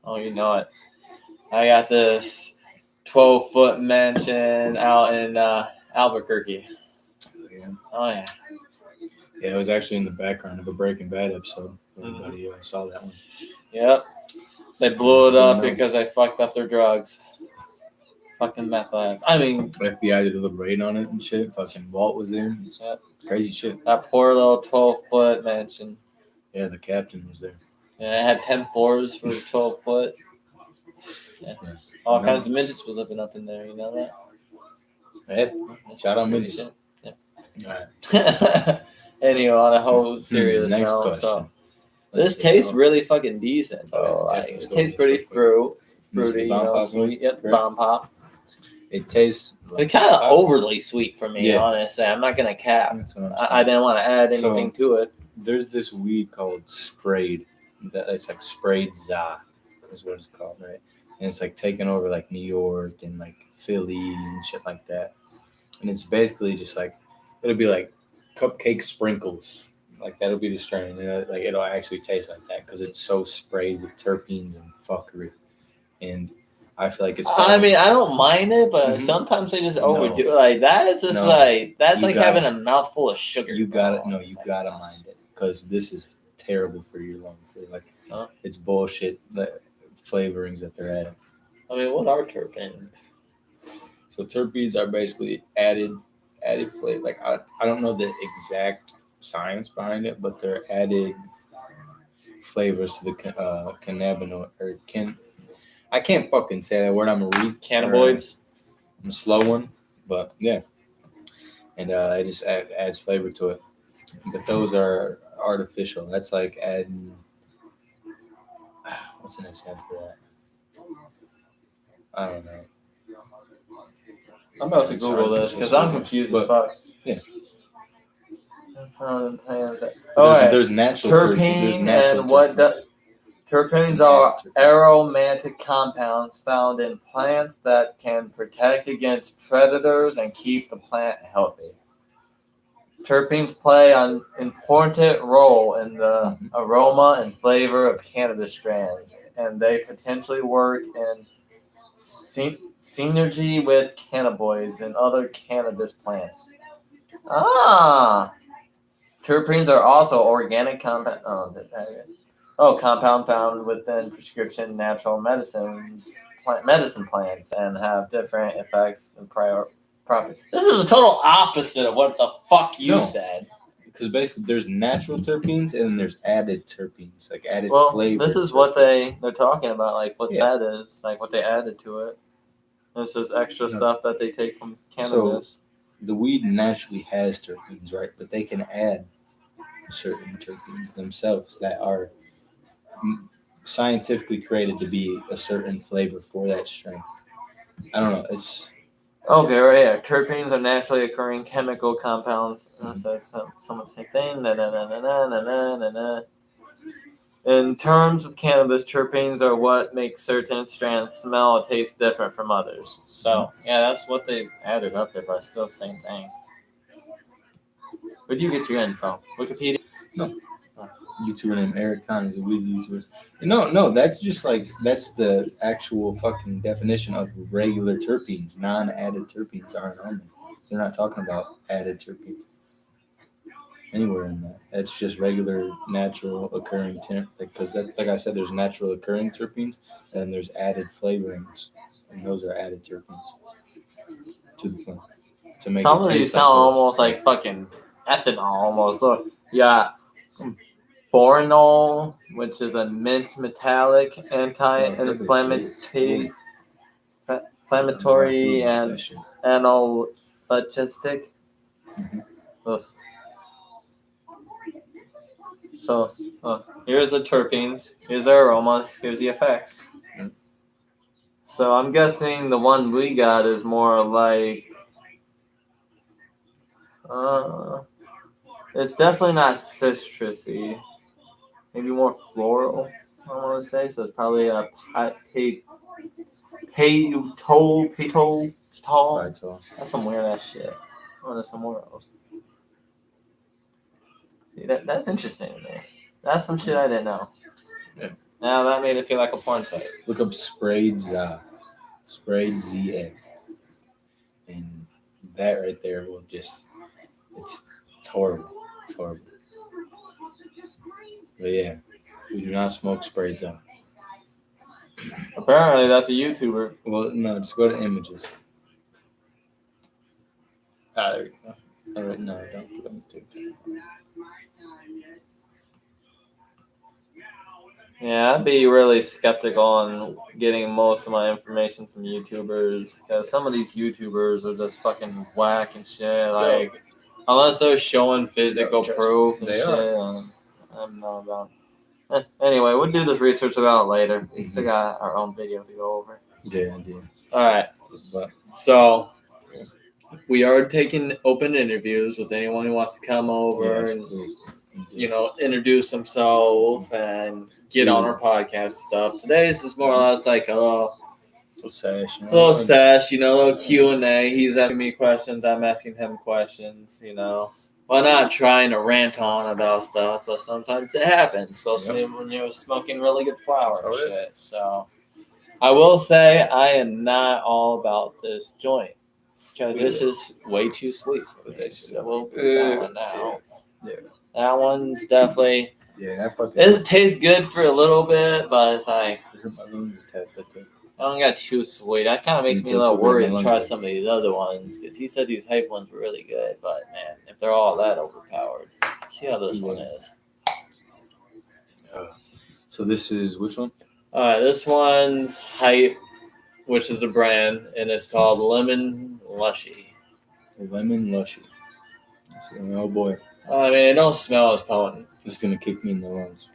Oh, you know it. I got this 12-foot mansion out in Albuquerque. Yeah. Oh yeah. Yeah, it was actually in the background of a Breaking Bad episode. Everybody saw that one. Yep. They blew it up because I fucked up their drugs. Fucking meth lab. I mean, FBI did a little raid on it and shit. Fucking Walt was there. Crazy shit. That poor little 12-foot mansion. Yeah, the captain was there. Yeah, I had 10 floors for 12 foot. Yeah. All kinds of midgets were living up in there. You know that? Yeah. Shout out midgets. Yeah. All right. Anyway, on a whole serious note, so this tastes really fucking decent. So it tastes pretty fruity, sweet. Yep, bomb pop. It tastes. It's kind of overly sweet for me, honestly. I'm not gonna cap. I didn't want to add anything to it. There's this weed called sprayed. It's like sprayed za, is what it's called, right? And it's like taking over like New York and like Philly and shit like that. And it's basically just like it'll be like cupcake sprinkles, like that'll be the strain. Like it'll actually taste like that because it's so sprayed with terpenes and fuckery. And I feel like it's. I mean, I don't mind it, but sometimes they just overdo it. Like that. It's just like that's like having a mouthful of sugar. You gotta mind it because this is terrible for your lungs. Like it's bullshit. The flavorings that they're adding. I mean, what are terpenes? So terpenes are basically added flavor. Like I don't know the exact science behind it, but they're added flavors to the cannabinoid or I can't fucking say that word. I'm a read cannabinoids. I'm a slow one, but yeah. And it just adds flavor to it. But those are artificial. That's like adding. What's an example for that? I don't know. I'm about to Google this because I'm confused as fuck. Yeah. There's natural terpene and what does terpenes are aromatic compounds found in plants that can protect against predators and keep the plant healthy. Terpenes play an important role in the aroma and flavor of cannabis strands, and they potentially work in synergy with cannabinoids and other cannabis plants. Terpenes are also organic compound found within prescription natural medicine plants and have different effects and Property. This is a total opposite of what the fuck you said. Because basically, there's natural terpenes and there's added terpenes, like added flavor. This is what they're talking about, like what that is, like what they added to it. This is extra stuff that they take from cannabis. So the weed naturally has terpenes, right? But they can add certain terpenes themselves that are scientifically created to be a certain flavor for that strain. I don't know. It's okay, right here. Terpenes are naturally occurring chemical compounds. And it says somewhat the same thing. In terms of cannabis, terpenes are what make certain strands smell or taste different from others. So, yeah, that's what they added up there, but still the same thing. Where do you get your info? Wikipedia? No. YouTuber named Eric Kahn is a weed YouTuber. No, that's just like, that's the actual fucking definition of regular terpenes. Non-added terpenes aren't on there. They're not talking about added terpenes anywhere in that. It's just regular, natural occurring because like I said, there's natural occurring terpenes and there's added flavorings, and those are added terpenes to the plant to make some it of these taste sound like almost like fucking ethanol almost. Look, yeah. Boronol, which is a mint metallic anti-inflammatory and analgesic. So here's the terpenes, here's the aromas, here's the effects. So I'm guessing the one we got is more like it's definitely not citrusy. Maybe more floral, I want to say. So it's probably a pitol. That's some weird ass shit. Oh, that's somewhere else. See, that's interesting to me. That's some shit I didn't know. Yeah. Now that made it feel like a porn site. Look up sprayed ZA. And that right there will just, it's horrible. It's horrible. But yeah, we do not smoke sprayed ZA. Apparently, that's a YouTuber. Well, no, just go to images. There you go. All right, no, don't take that. Yeah, I'd be really skeptical on getting most of my information from YouTubers because some of these YouTubers are just fucking whack and shit. Like, unless they're showing physical proof and shit, I don't know about. Anyway, we'll do this research about later. We still got our own video to go over. Yeah. All right. So we are taking open interviews with anyone who wants to come over and introduce himself and get on our podcast and stuff. Today's is more or less like a little Sesh, little Q&A. He's asking me questions, I'm asking him questions, Well, not trying to rant on about stuff, but sometimes it happens, especially when you're smoking really good flower and shit. So I will say I am not all about this joint because this is way too sweet for me. So we'll put that one out. Yeah. That one's definitely. Yeah, it tastes good for a little bit, but it's like my lungs a tad bit too. I don't got too sweet. That kind of makes me a little worried to try some of these other ones because he said these hype ones were really good, but man, if they're all that overpowered, see how this one is. So this is which one? This one's Hype, which is a brand, and it's called Lemon Lushy. Lemon Lushy. Oh boy. I mean, it don't smell as potent. It's gonna kick me in the lungs.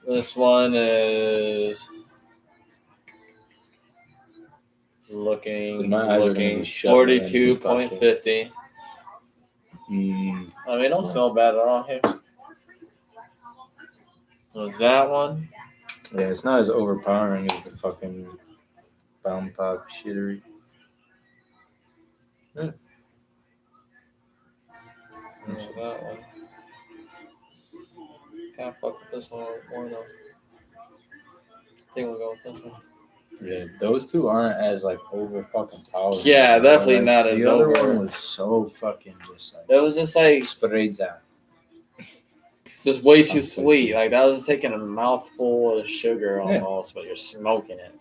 This one is looking 42.50. I mean, it don't smell bad at all here. Was that one? Yeah, it's not as overpowering as the fucking Bound Pop shittery. Yeah. That one. Can't fuck with this one more though. I think we'll go with this one. Yeah, those two aren't as like over fucking powerful. Yeah, definitely not as the over. The other one was so fucking just like. It was just like sprayed out. Just way too sweet. Like that was just taking a mouthful of sugar almost, but you're smoking it.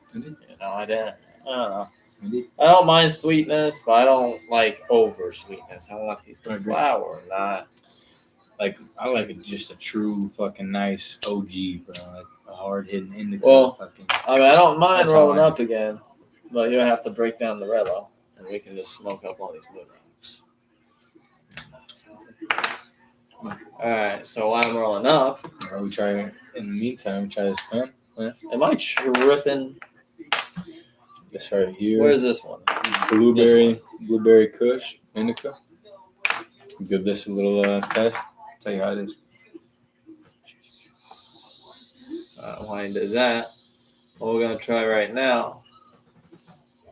I don't know. I don't mind sweetness, but I don't like over sweetness. I want to taste the flour, not like I like it just a true fucking nice OG, bro. Like a hard hitting indica. Well, fucking. I mean, I don't mind That's rolling how I up again, but you'll have to break down the Rello, and we can just smoke up all these moon rocks. All right, so while I'm rolling up, We try. In the meantime, try this pen. am I tripping? This right here. Where's this one? Blueberry Kush indica. Give this a little test. Tell you how it is. Wine does that. What we're gonna try right now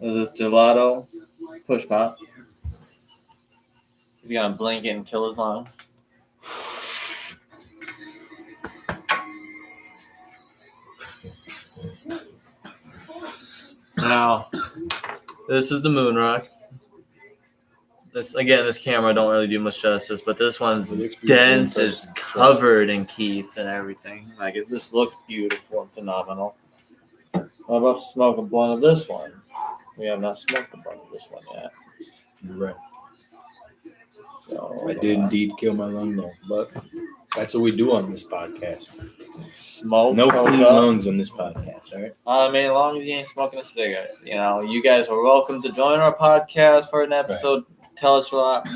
is this gelato push pop. He's gonna blink it and kill his lungs. Now, this is the moon rock. This camera don't really do much justice, but this one's dense, it's covered in keef and everything. Like it just looks beautiful and phenomenal. I'm about to smoke a blunt of this one. We have not smoked a blunt of this one yet. You're right. So I did indeed kill my lung there, but that's what we do on this podcast. Smoke. No clean lungs on this podcast, all right? I mean, as long as you ain't smoking a cigarette, you guys are welcome to join our podcast for an episode. Right. Tell us what,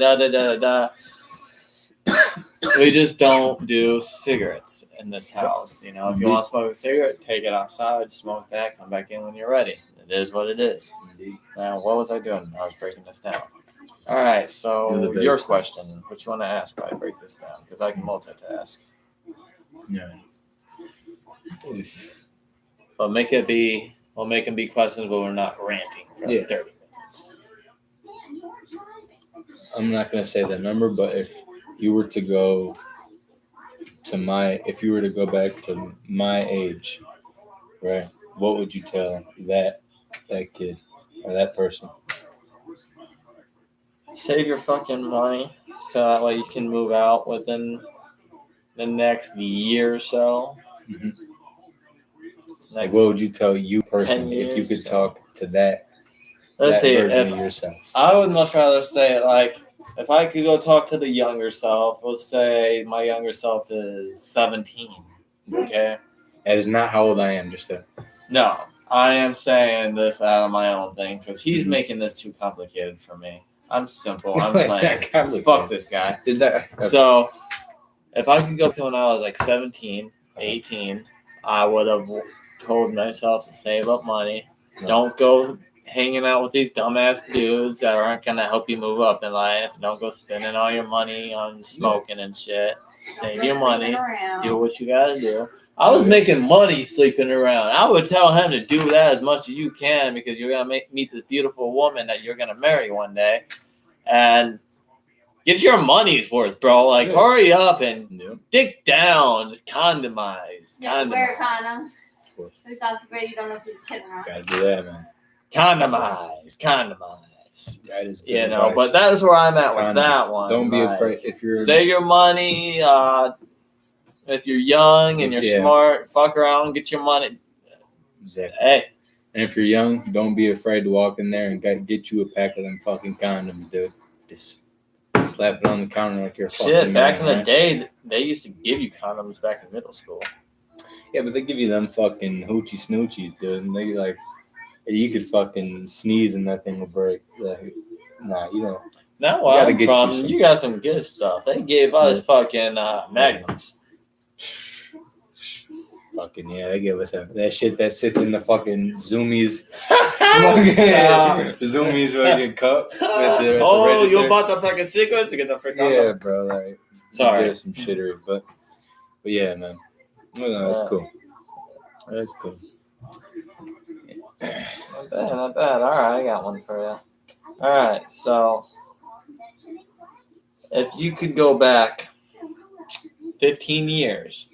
We just don't do cigarettes in this house. If you want to smoke a cigarette, take it outside, smoke that, come back in when you're ready. It is what it is. Indeed. Now, what was I doing? I was breaking this down. All right, so your question, what you want to ask while I break this down, because I can multitask. Yeah. But make them be questions, but we're not ranting for 30 minutes. I'm not gonna say the number, but if you were to go back to my age, right? What would you tell that kid or that person? Save your fucking money so that way you can move out within the next year or so. Mm-hmm. Like, what would you tell you personally if you could talk to that? Let's see. Version of yourself. I would much rather say it like if I could go talk to the younger self. Let's say my younger self is 17. Okay, that is not how old I am. No, I am saying this out of my own thing because he's making this too complicated for me. I'm simple. I'm playing. Fuck this guy. So if I could go to when I was like 17, 18, I would have told myself to save up money. Don't go hanging out with these dumbass dudes that aren't going to help you move up in life. Don't go spending all your money on smoking and shit. Save your money. Do what you got to do. I was making money sleeping around. I would tell him to do that as much as you can because you're going to meet this beautiful woman that you're going to marry one day. And get your money's worth, bro. Like, hurry up and dig down. Just condomize. Wear condoms. Of course. You don't have to kid around. Gotta do that, man. Condomize. That is good advice. But that is where I'm at with that one. Don't be afraid if you're save your money. If you're young and you're smart, fuck around, get your money. Exactly. Hey. And if you're young, don't be afraid to walk in there and get you a pack of them fucking condoms, dude. Just slap it on the counter like you're a fucking shit. Back man, in the day, they used to give you condoms back in middle school. Yeah, but they give you them fucking hoochie snoochies, dude. And they like, you could fucking sneeze and that thing will break. Like, nah, you don't. Not where I'm from. You got some good stuff. They gave us fucking magnums. Fucking they give us that shit that sits in the fucking Zoomies. Zoomies fucking cup. You bought the fucking cigarettes to get the freaking. Yeah, bro. Like, sorry, some shittery, but yeah, man. No, that's cool. That's cool. Not bad. All right, I got one for you. All right, so if you could go back 15 years,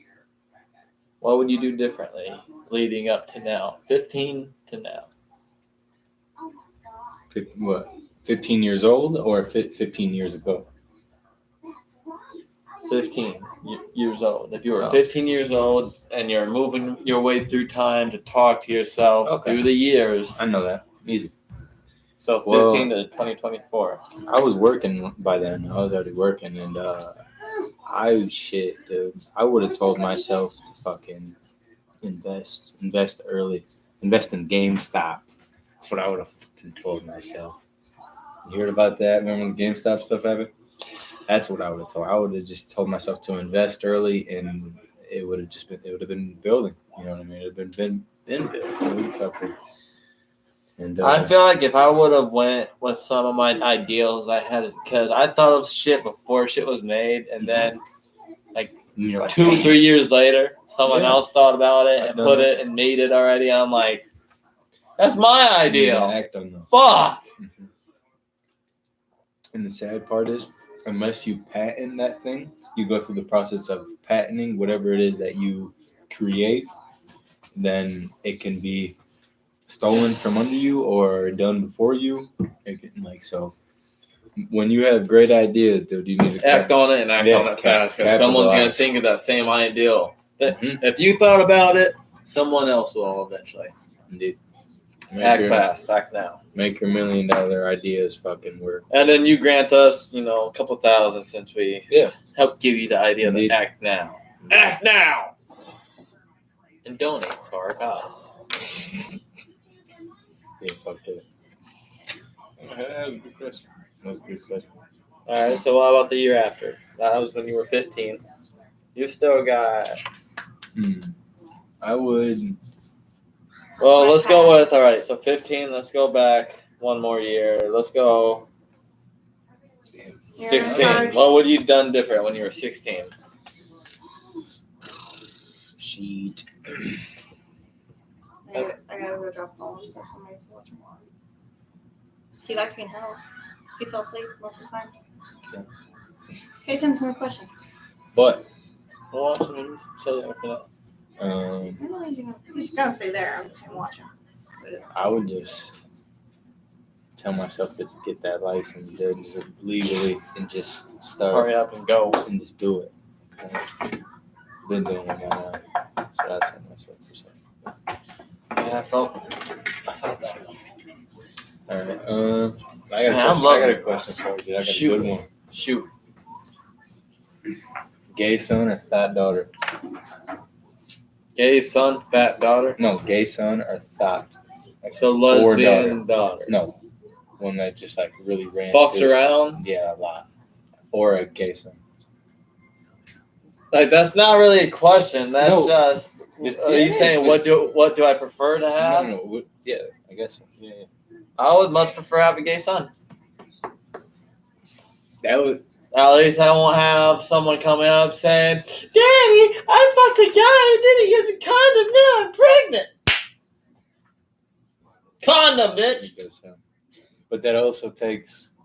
what would you do differently leading up to now? 15 to now. What? 15 years old or 15 years ago? 15 years old. If you were 15 years old and you're moving your way through time to talk to yourself through the years. I know that. Easy. So 15 to 2024. I was working by then. I was already working, and dude. I would have told myself to fucking invest early, invest in GameStop. That's what I would have fucking told myself. You heard about that? Remember the GameStop stuff happened? That's what I would have told. I would have just told myself to invest early, and it would have been building. You know what I mean? It would have been building. And I feel like if I would have went with some of my ideals I had, because I thought of shit before shit was made, and then like 2-3 years later, someone else thought about it and put it and made it already. I'm like, that's my ideal. Act on them. Fuck. Mm-hmm. And the sad part is, unless you patent that thing, you go through the process of patenting whatever it is that you create, then it can be stolen from under you or done before you. It can, so when you have great ideas, dude, you need to act on it and act on it fast, because someone's going to think of that same ideal. If you thought about it, someone else will eventually. Indeed. Act fast, act now. Make your $1 million ideas fucking work. And then you grant us, a couple thousand since we helped give you the idea to act now. Act now! And donate to our cause. Yeah, fuck that. That was a good question. All right, so what about the year after? That was when you were 15. You still got... I would... Well, let's go with... All right, so 15, let's go back one more year. Let's go 16. What would you have done different when you were 16? Sheet. I gotta go drop ball so somebody's watching. He liked being held. He fell asleep multiple times. Okay, Tim, my question. What? We'll watch him and show you after that. He's gotta stay there. I'm just gonna watch him. I would just tell myself to get that license, dude, just legally, and just start. Hurry up and go. And just do it. Been doing it now. So I tell myself for sure. Yeah, I felt that. All right. I got a question for you, dude. I got a good one. Shoot. Gay son or fat daughter? Gay son, fat daughter? No, gay son or fat. So lesbian daughter. No. One that just really ran. Fucks around? Yeah, a lot. Or a gay son. That's not really a question. That's just. Are you saying what do I prefer to have? No. Yeah, I guess so. Yeah. I would much prefer have a gay son. That would. At least I won't have someone coming up saying, "Daddy, I fucked a guy and didn't use a condom. Now I'm pregnant." Condom, bitch. But that also takes.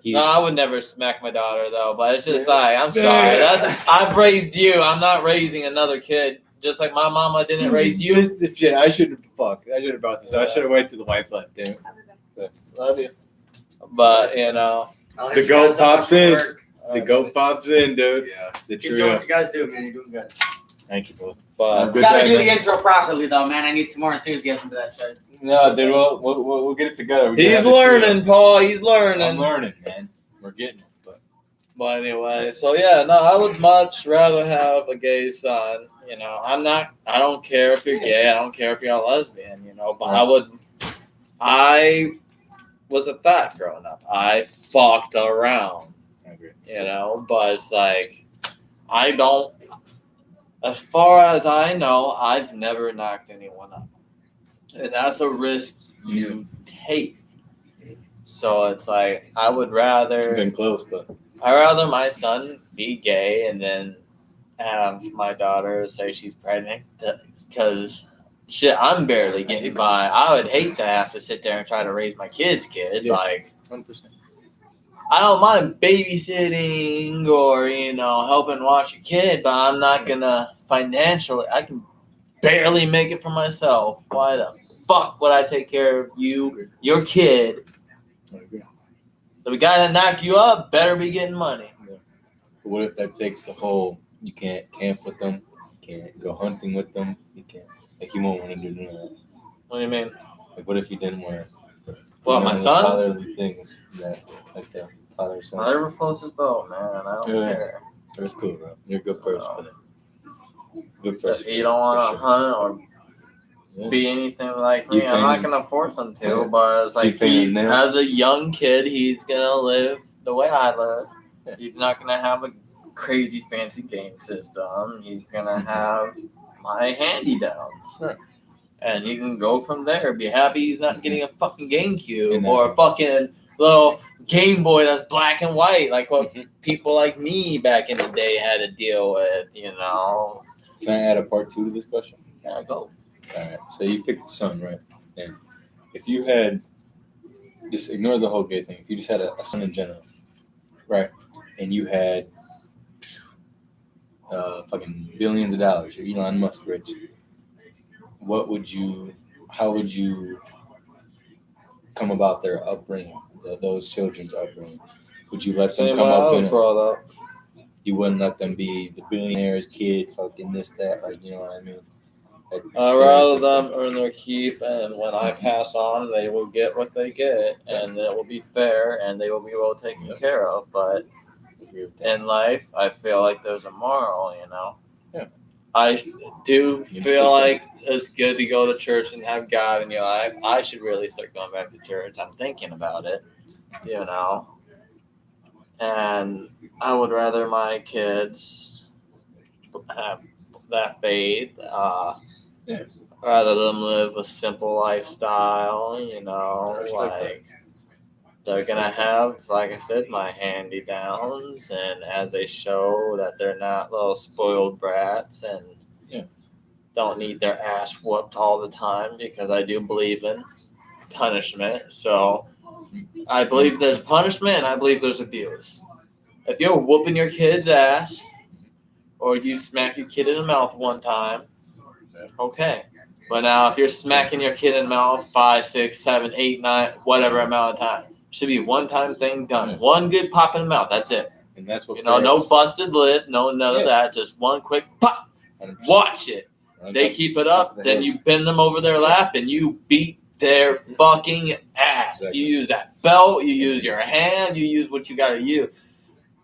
No, I would never smack my daughter though. But it's just I'm sorry. I've raised you. I'm not raising another kid. Just like my mama didn't raise you. This shit, I should have brought this. I should have waited till the wife left. Damn. Love you. But the goat pops in. The goat pops in, dude. Yeah. Keep doing what you guys do, man. You're doing good. Thank you, bro. But gotta do the intro properly, though, man. I need some more enthusiasm for that shit. No, dude. We'll get it together. He's learning, Paul. He's learning. I'm learning, man. We're getting it. But anyway, so I would much rather have a gay son. I don't care if you're gay. I don't care if you're a lesbian. But I was a fat growing up. I fucked around. I agree. But it's I don't. As far as I know, I've never knocked anyone up, and that's a risk you take. So it's I would rather. Been close, but. I'd rather my son be gay and then have my daughter say she's pregnant because, shit, I'm barely getting by. I would hate to have to sit there and try to raise my kid's kid. Yeah, 100%. I don't mind babysitting or, helping watch your kid, but I'm not going to financially. I can barely make it for myself. Why the fuck would I take care of you, your kid? I agree. The guy that knocked you up better be getting money. Yeah. What if that takes the whole, you can't camp with them, you can't go hunting with them, you can't, you won't want to do that. What do you mean? What if you didn't want to Well, my son? Fatherly things. That, like that. Father son. Whatever floats his boat, man. I don't care. That's cool, bro. You're a good person for that. Good person. If you don't want to hunt or be anything like me, I'm not going to force him to. But it's like, as a young kid, he's going to live the way I live. Yeah. He's not going to have a crazy fancy game system. He's going to have my hand-me-downs. Right. And he can go from there. Be happy he's not getting a fucking GameCube or a fucking little Game Boy that's black and white, like what people like me back in the day had to deal with, you know. Can I add a part 2 to this question? Yeah, go. All right. So you picked the son, right? And if you had, just ignore the whole gay thing. If you just had a son in general, right? And you had fucking billions of dollars, you're Elon Musk rich. How would you come about their upbringing, those children's upbringing? Would you let them come up in it? You wouldn't let them be the billionaire's kid, fucking this, that, like, you know what I mean? I'd rather them earn their keep, and when I pass on, they will get what they get, and it will be fair, and they will be well taken care of. But in life, I feel like there's a moral, you know? Yeah. I do feel like it's good to go to church and have God in your life. I should really start going back to church. I'm thinking about it, you know? And I would rather my kids have that faith, rather than live a simple lifestyle, you know, like they're going to have, like I said, my hand-me-downs, and as they show that they're not little spoiled brats and don't need their ass whooped all the time, because I do believe in punishment. So I believe there's punishment and I believe there's abuse. If you're whooping your kid's ass or you smack your kid in the mouth one time, okay. But now if you're smacking your kid in the mouth 5, 6, 7, 8, 9, whatever amount of time, it should be one time thing done. One good pop in the mouth. That's it. And that's what no busted lip, none of that. Just one quick pop. 100%. Watch it. They keep it up, then you bend them over their lap and you beat their fucking ass. Exactly. You use that belt, you use your hand, you use what you gotta use.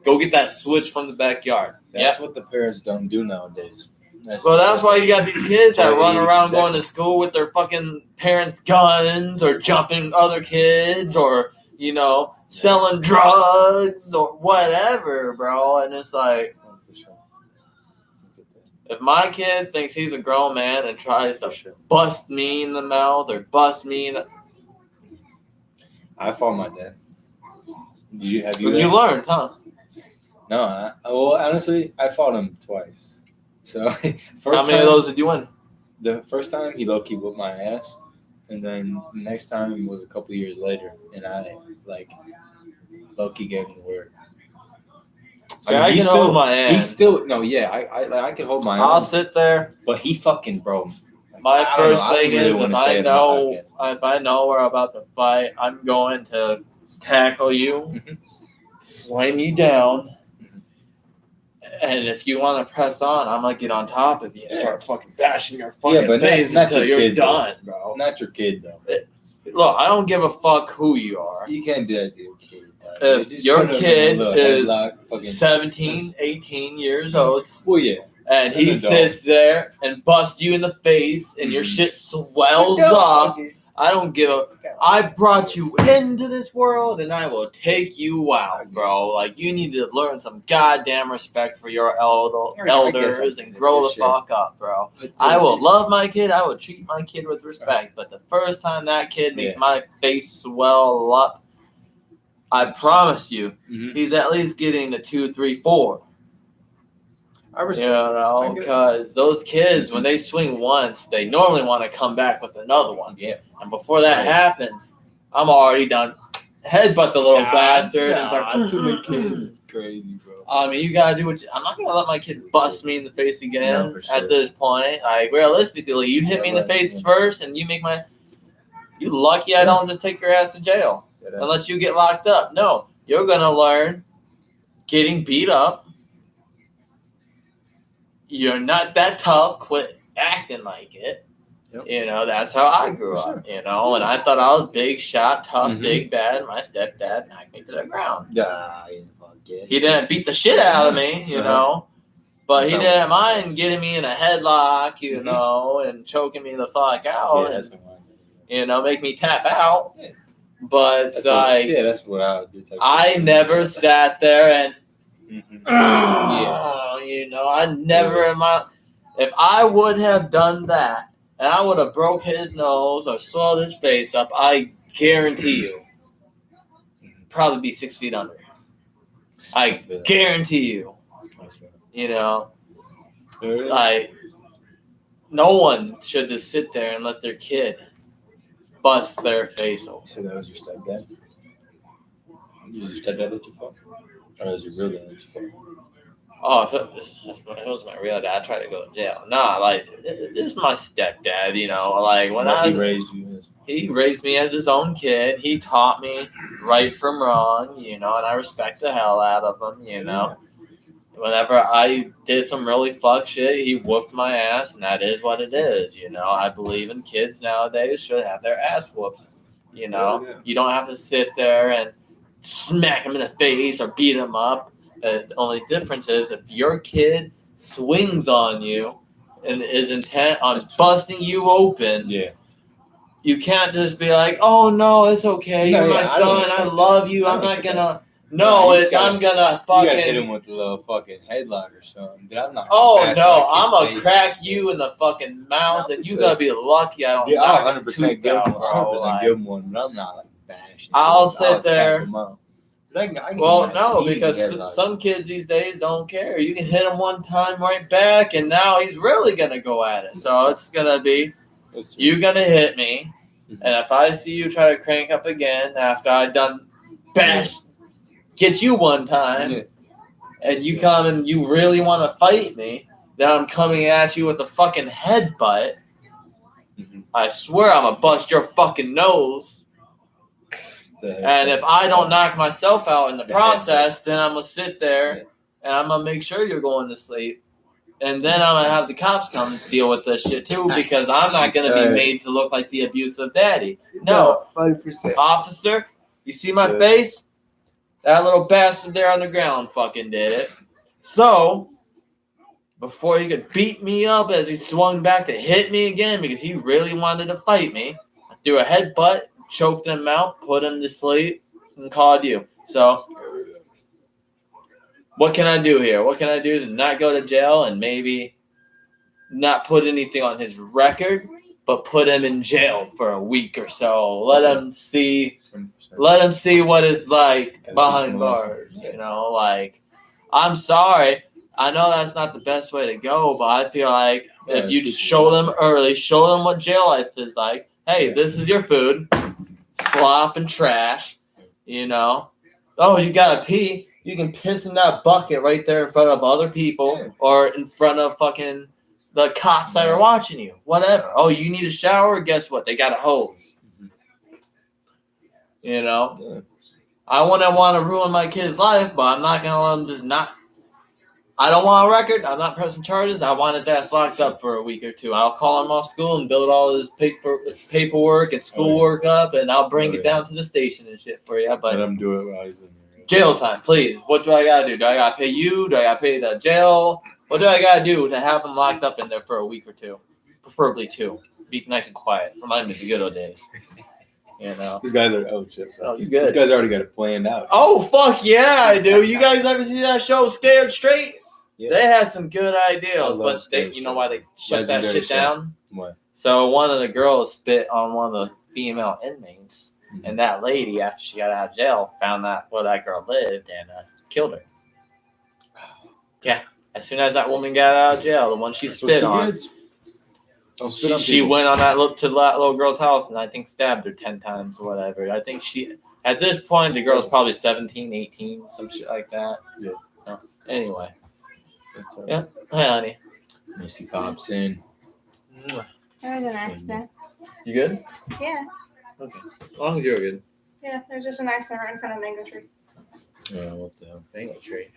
Go get that switch from the backyard. That's what the parents don't do nowadays. That's why you got these kids that run around going to school with their fucking parents' guns or jumping other kids or, you know, selling drugs or whatever, bro. And it's like, if my kid thinks he's a grown man and tries to bust me in the mouth or bust me in the... I fought my dad. You learned, huh? No, well, honestly, I fought him twice. So, how many of those did you win? The first time, he low-key whooped my ass. And then the next time was a couple years later. And I, low-key gave him the word. See, I can hold my ass. He still, no, yeah, I can hold my ass. I'll sit there. But he fucking, bro. My first thing is, if I know we're about to fight, I'm going to tackle you, slam you down, and if you want to press on, I'm going to get on top of you and start fucking bashing your fucking face until you're done, bro. Not your kid, though. Look, I don't give a fuck who you are. You can't do that to your kid. If your kid is 17, 18 years old, and he sits there and busts you in the face and your shit swells up, I don't give a... I brought you into this world and I will take you out, bro. Like, you need to learn some goddamn respect for your elders and grow the fuck up, bro. I will love my kid. I will treat my kid with respect. But the first time that kid makes my face swell up, I promise you, he's at least getting a 2, 3, 4. Because those kids, when they swing once, they normally want to come back with another one. Yeah. And before that happens, I'm already done. Headbutt the little bastard. And it's too many kids. It's crazy, bro. I mean, you gotta do what I'm not gonna let my kid bust me in the face again at this point. Like, realistically, you hit me in the face first, and you make my... You lucky I don't just take your ass to jail and let you get locked up. No, you're gonna learn getting beat up. You're not that tough. Quit acting like it. Yep. You know, that's how I grew For up. sure. You know, and I thought I was big shot, tough, Mhm. big bad. My stepdad knocked me to the ground. Yeah, fuck yeah. He didn't beat the shit out of me, you know, but he That's didn't not- mind getting me in a headlock, you Mhm. know, and choking me the fuck out, Yeah, that's and, what you know, make me tap out. Yeah. But it's like, that's what I would do. I never sat there and, Yeah. you know, I never in my, if I would have done that and I would have broke his nose or swelled his face up, I guarantee you, probably be 6 feet under. I guarantee you, you know, like, no one should just sit there and let their kid bust their face open. So that was your stepdad? You was your stepdad that you fought? Or was your real dad that you fought? Oh, if it was my real dad, I'd try to go to jail. Nah, like, this is my stepdad, you know. Like, when I was, he raised you as? He raised me as his own kid. He taught me right from wrong, you know, and I respect the hell out of him, you know. Whenever I did some really fuck shit, he whooped my ass, and that is what it is, you know. I believe in kids nowadays should have their ass whooped, you know. Yeah. You don't have to sit there and smack them in the face or beat them up. The only difference is if your kid swings on you and is intent on busting you open, Yeah. you can't just be like, "Oh no, it's okay. No, You're my yeah, I don't son. I expect love that. you. I I'm don't not expect gonna." No, No, you it's gotta- I'm gonna You gotta hit fucking. him with a little fucking headlock or something. Dude, I'm not Oh bash no, my I'm kid's gonna face. crack you in the fucking mouth, No, and for you sure. gotta be lucky I don't Yeah, I'll knock 100% tooth give out, him. bro. 100% Like, give him one, but I'm not like bashing. I'll sit there- Tap him out. I can Well, get no, easy because headlock. some kids these days don't care. You can hit him one time right back, and now he's really gonna go at it. So it's gonna be you gonna hit me, and if I see you try to crank up again after I done get you one time, and you come and you really want to fight me, then I'm coming at you with a fucking headbutt. I swear I'm gonna bust your fucking nose. And if I don't knock myself out in the process, then I'm gonna sit there and I'm gonna make sure you're going to sleep. And then I'm gonna have the cops come deal with this shit too, because I'm not gonna be made to look like the abusive daddy. No, 100%. officer, you see my face? That little bastard there on the ground fucking did it. So, before he could beat me up as he swung back to hit me again because he really wanted to fight me, I threw a headbutt, choked him out, put him to sleep, and called you. So, what can I do here? What can I do to not go to jail and maybe not put anything on his record, but put him in jail for a week or so? Let him see what it's like behind bars. You know, like, I'm sorry. I know that's not the best way to go, but I feel like if you show them early, show them what jail life is like. Hey, this is your food. Slop and trash. You know. Oh, you gotta pee. You can piss in that bucket right there in front of other people or in front of fucking the cops that are watching you. Whatever. Oh, you need a shower? Guess what? They got a hose. You know? I wouldn't want to ruin my kid's life, but I'm not going to let him just not. I don't want a record. I'm not pressing charges. I want his ass locked up for a week or two. I'll call him off school and build all his paperwork and schoolwork up, and I'll bring it down to the station and shit for you. But let him do it while he's in there. Jail time, please. What do I got to do? Do I got to pay you? Do I got to pay the jail? What do I got to do to have him locked up in there for a week or two? Preferably 2. Be nice and quiet. Remind me of the good old days. You know, these guys are chips. Oh, you good? These guys already got it planned out. Oh fuck yeah, I do. You guys ever see that show Scared Straight? Yeah. They had some good ideas, but they, Scared you know why they shut that Legendary shit down? What? So one of the girls spit on one of the female inmates, and that lady, after she got out of jail, found out where that girl lived and killed her. Yeah, as soon as that woman got out of jail, the one she spit on. She went on to that little girl's house and I think stabbed her 10 times or whatever. I think at this point, the girl's probably 17, 18, some shit like that. Yeah. Anyway. Yeah. Hi, honey. Missy pops in. That was an accident. You good? Yeah. Okay. As long as you're good. Yeah, there's just an accident right in front of the mango tree. Oh, what the hell? Mango tree.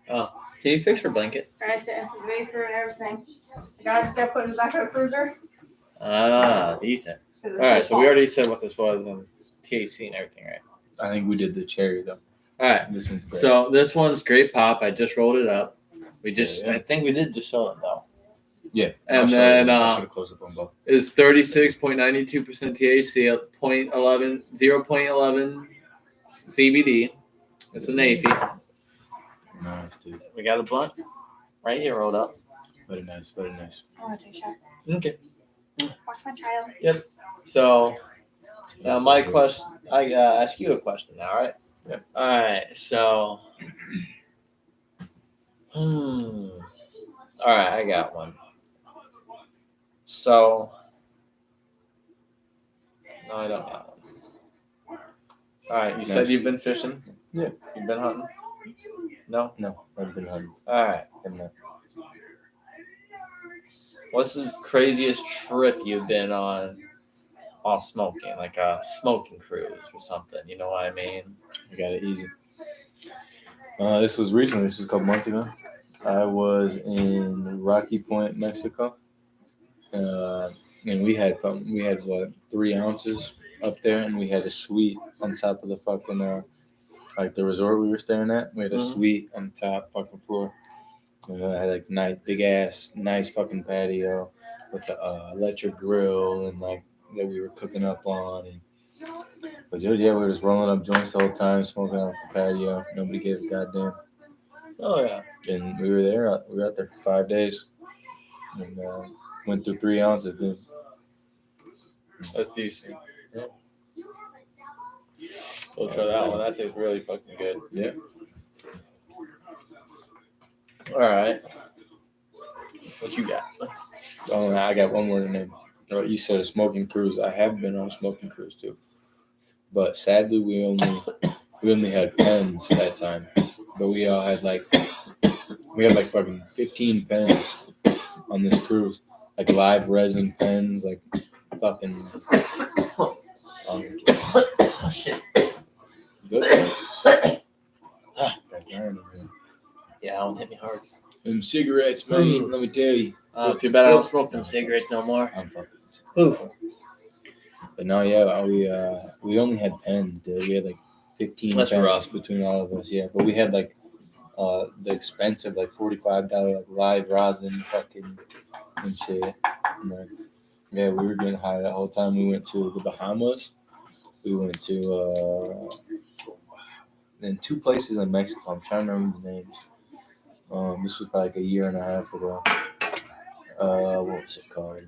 Oh, can you fix her blanket? I said, ready for everything. The guy just got put in the back of the cruiser. Ah, decent. All right, so we already said what this was and THC and everything, right? I think we did the cherry though. All right. This one's great. So this one's great pop. I just rolled it up. We just, Yeah. I think we did just show it though. Yeah. And then I should have closed up on both. it's 36.92% THC, 0.11 CBD. It's a Navy. Nice, dude. We got a blunt right here rolled up. Very nice. Very nice. I want to take a shot. Okay. Watch my child. So now That's my so good. question, I gotta ask you a question now, all right? Yeah. All right. So, all right, I got one. So, no, I don't got one. All right, you said you've been fishing. Yeah. You've been hunting. No. No, I've been hunting. All right. What's the craziest trip you've been on while smoking? Like a smoking cruise or something. You know what I mean? I got it easy. This was recently. This was a couple months ago. I was in Rocky Point, Mexico, and we had what 3 ounces up there, and we had a suite on top of the fucking like the resort we were staying at. We had a suite on the top fucking floor. I had like big ass, nice fucking patio with the electric grill and like that we were cooking up on. But dude, yeah, we were just rolling up joints the whole time, smoking out the patio. Nobody gave a goddamn. Oh yeah. And we were there. We were out there for 5 days, and went through 3 ounces. Dude. That's decent. Yeah. We'll try that one. That tastes really fucking good. Yeah. All right. What you got? Oh, I got one more to name. You said a smoking cruise. I have been on a smoking cruise too, but sadly we only had pens that time. But we all had had fucking 15 pens on this cruise, like live resin pens, like fucking. Oh shit. Good. Yeah, that one hit me hard. Them cigarettes, man. Let me tell you. Too bad I don't smoke them cigarettes no more. I'm fucking. Ooh. But no, yeah, we only had pens, dude. We had like 15 That's pens rough. between all of us, yeah. But we had like the expensive like $45 like live rosin fucking and shit. And, yeah, we were getting high that whole time. We went to the Bahamas. We went to then 2 places in Mexico. I'm trying to remember the names. This was probably like a year and a half ago. What was it called?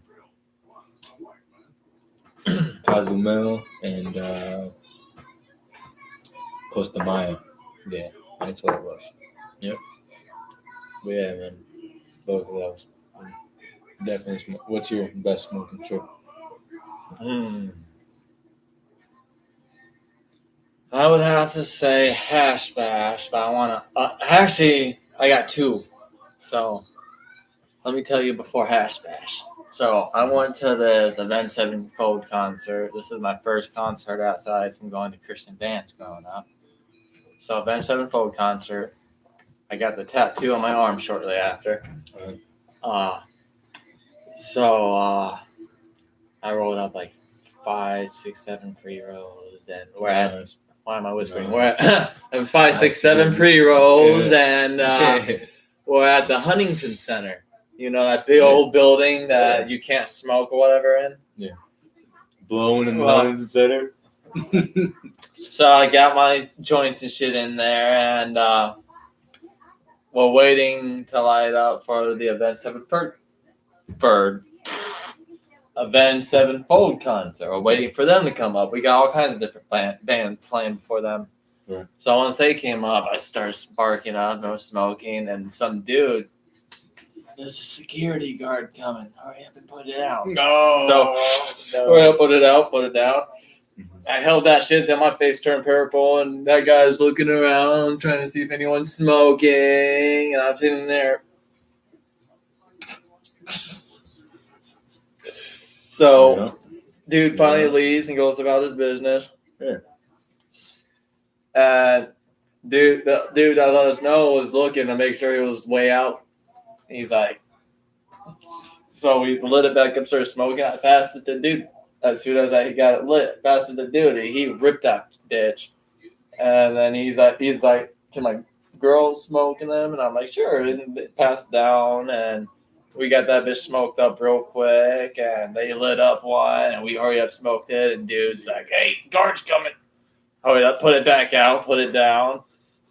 Cozumel and Costa Maya. Yeah, that's what it was. Yep. But yeah, man, both of those. Definitely. What's your best smoking trip? I would have to say hash bash, but I want to. Actually, I got 2. So let me tell you before hash bash. So I went to this Avenged Sevenfold concert. This is my first concert outside from going to Christian bands growing up. So Avenged Sevenfold concert. I got the tattoo on my arm shortly after. I rolled up like 5, 6, 7 pre-rolls, and we're at. Why am I whispering? We're at, it was 5, 6, 7 pre-rolls, and we're at the Huntington Center. You know, that big old building that you can't smoke or whatever in? Yeah. Blowing in the Huntington Center. So I got my joints and shit in there, and we're waiting to light up for the Avenged Sevenfold concert. We're waiting for them to come up. We got all kinds of different bands playing before them. Right. So once they came up, I started sparking up, no smoking, and some dude, there's a security guard coming. Hurry up and put it out. Hurry up, put it out, put it down. I held that shit till my face turned purple, and that guy's looking around trying to see if anyone's smoking, and I'm sitting there. So, dude finally leaves and goes about his business. Yeah. And The dude that let us know was looking to make sure he was way out. He's like, so we lit it back up, started smoking. I passed it to dude. As soon as I got it lit, passed it to dude. He ripped that bitch. And then he's like, can my girl smoke in them? And I'm like, sure. And it passed down, and we got that bitch smoked up real quick, and they lit up one, and we hurry up smoked it. And dude's like, hey, guard's coming. Hurry up, put it back out, put it down.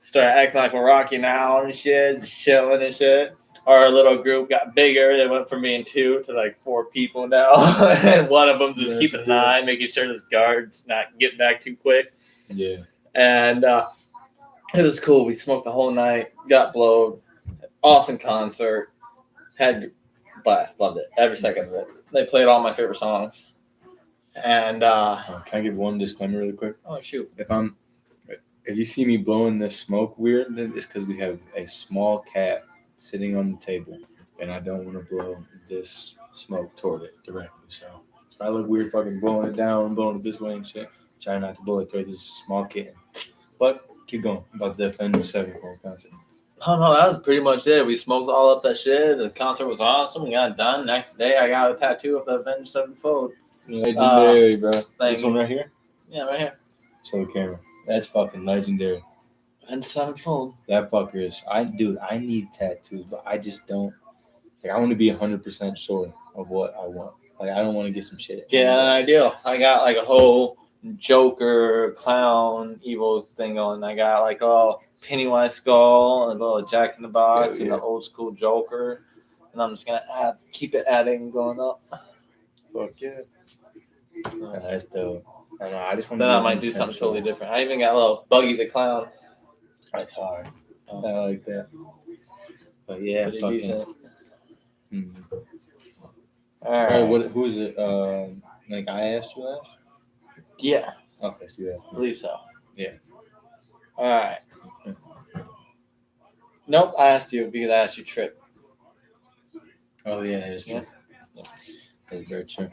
Start acting like we're rocking out and shit, just chilling and shit. Our little group got bigger. It went from being 2 to like 4 people now. And one of them just keeping an eye, making sure this guard's not getting back too quick. Yeah. And it was cool. We smoked the whole night, got blowed. Awesome concert. Had blast. Loved it. Every second of it. They played all my favorite songs. And can I give one disclaimer really quick? oh shoot. If you see me blowing this smoke weird, it's because we have a small cat sitting on the table, and I don't want to blow this smoke toward it directly. So if I look weird fucking blowing it down, blowing it this way and shit, try not to blow it toward this small kitten. But keep going. I'm about to defend the Sevenfold concert. Oh no, that was pretty much it. We smoked all up that shit. The concert was awesome. We got it done. Next day, I got a tattoo of the Avenged Sevenfold. Legendary, bro. This one right here? Yeah, right here. Show the camera. That's fucking legendary. Avenged Sevenfold. That fucker is. I need tattoos, but I just don't. Like, I want to be 100% sure of what I want. Like, I don't want to get some shit. Yeah, an ideal. I got like a whole Joker, clown, evil thing on. I got like a little Pennywise skull and a little Jack in the Box and the old school Joker. And I'm just gonna keep it adding, going up. Fuck yeah. That's dope. I know. I just want. Then I might do something totally different. I even got a little Buggy the Clown. That's hard. I like that. But yeah, Pretty fucking. decent. All right. Who is it? Like I asked you last. Yeah. Okay, so yeah. I believe so. Yeah. All right. Nope, I asked you because I asked you Trip. Oh yeah, that's true. Yeah. That's very true.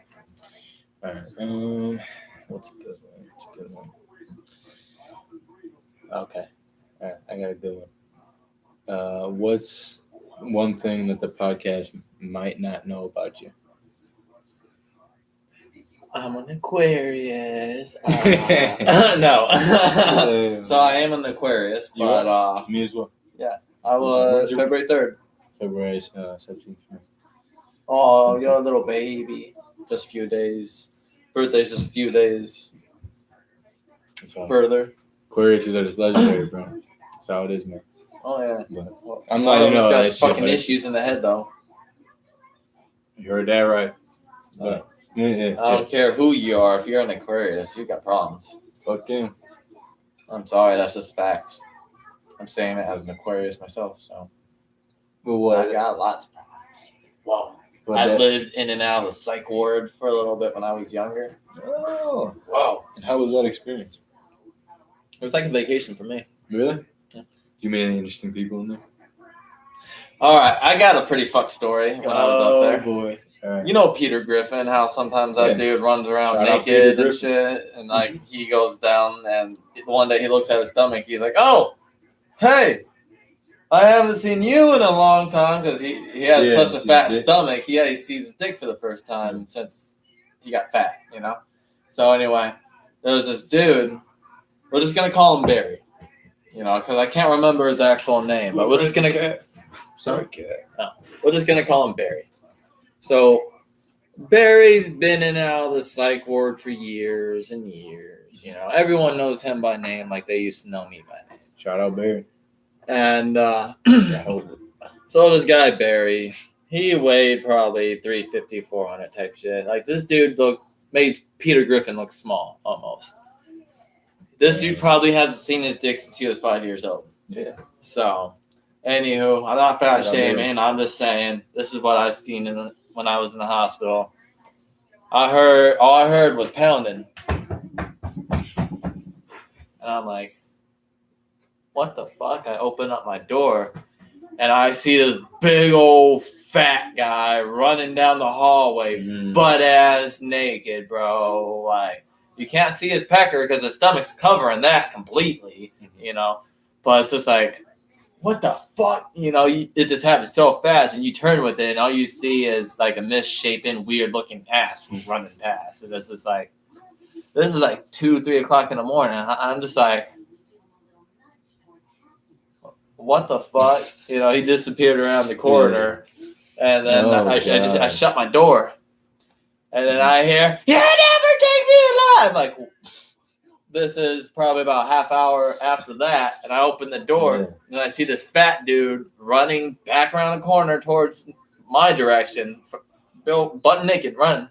All right. What's a good one? It's a good one. Okay. All right, I got a good one. What's one thing that the podcast might not know about you? I'm an Aquarius. No. So I am an Aquarius, but me as well. Yeah, I was February 3rd. February 17th. Oh, you're a little baby. Just a few days. Birthday's just a few days further. Aquarius are just legendary, bro. That's how it is, man. Oh yeah. But I'm not even got fucking issues in the head though. You heard that right. But I don't care who you are. If you're an Aquarius, you got problems. Fuck you. I'm sorry, that's just facts. I'm saying it as an Aquarius myself, so. But what? I got lots of problems. Whoa. I lived in and out of the psych ward for a little bit when I was younger. Oh. Whoa. And how was that experience? It was like a vacation for me. Really? Yeah. You meet any interesting people in there? All right, I got a pretty fuck story when I was up there. Boy. Right. You know Peter Griffin, how sometimes that dude runs around naked and shit, and like he goes down, and one day he looks at his stomach, he's like, "Oh, hey, I haven't seen you in a long time," because he has such a fat stomach. He sees his dick for the first time since he got fat, you know. So anyway, there was this dude. We're just gonna call him Barry, you know, because I can't remember his actual name, but we're just gonna. We're just gonna call him Barry. So Barry's been in and out of the psych ward for years and years. You know, everyone knows him by name like they used to know me by name. Shout out Barry. And so this guy Barry, he weighed probably 350, 400 type shit. Like this dude made Peter Griffin look small almost. This dude probably hasn't seen his dick since he was 5 years old. Yeah. So, anywho, I'm not fat shaming. I'm just saying this is what I've seen when I was in the hospital. All I heard was pounding. And I'm like, what the fuck? I open up my door and I see this big old fat guy running down the hallway, butt ass naked, bro. Like, you can't see his pecker because his stomach's covering that completely, you know. But it's just like, what the fuck? You know, it just happens so fast, and you turn with it, and all you see is like a misshapen, weird-looking ass running past. And this is like 2, 3 o'clock in the morning. I'm just like, what the fuck? You know, he disappeared around the corner, and then I shut my door, and then I hear, "You never take me alive!" Like, this is probably about a half hour after that, and I open the door, and I see this fat dude running back around the corner towards my direction, butt naked, running.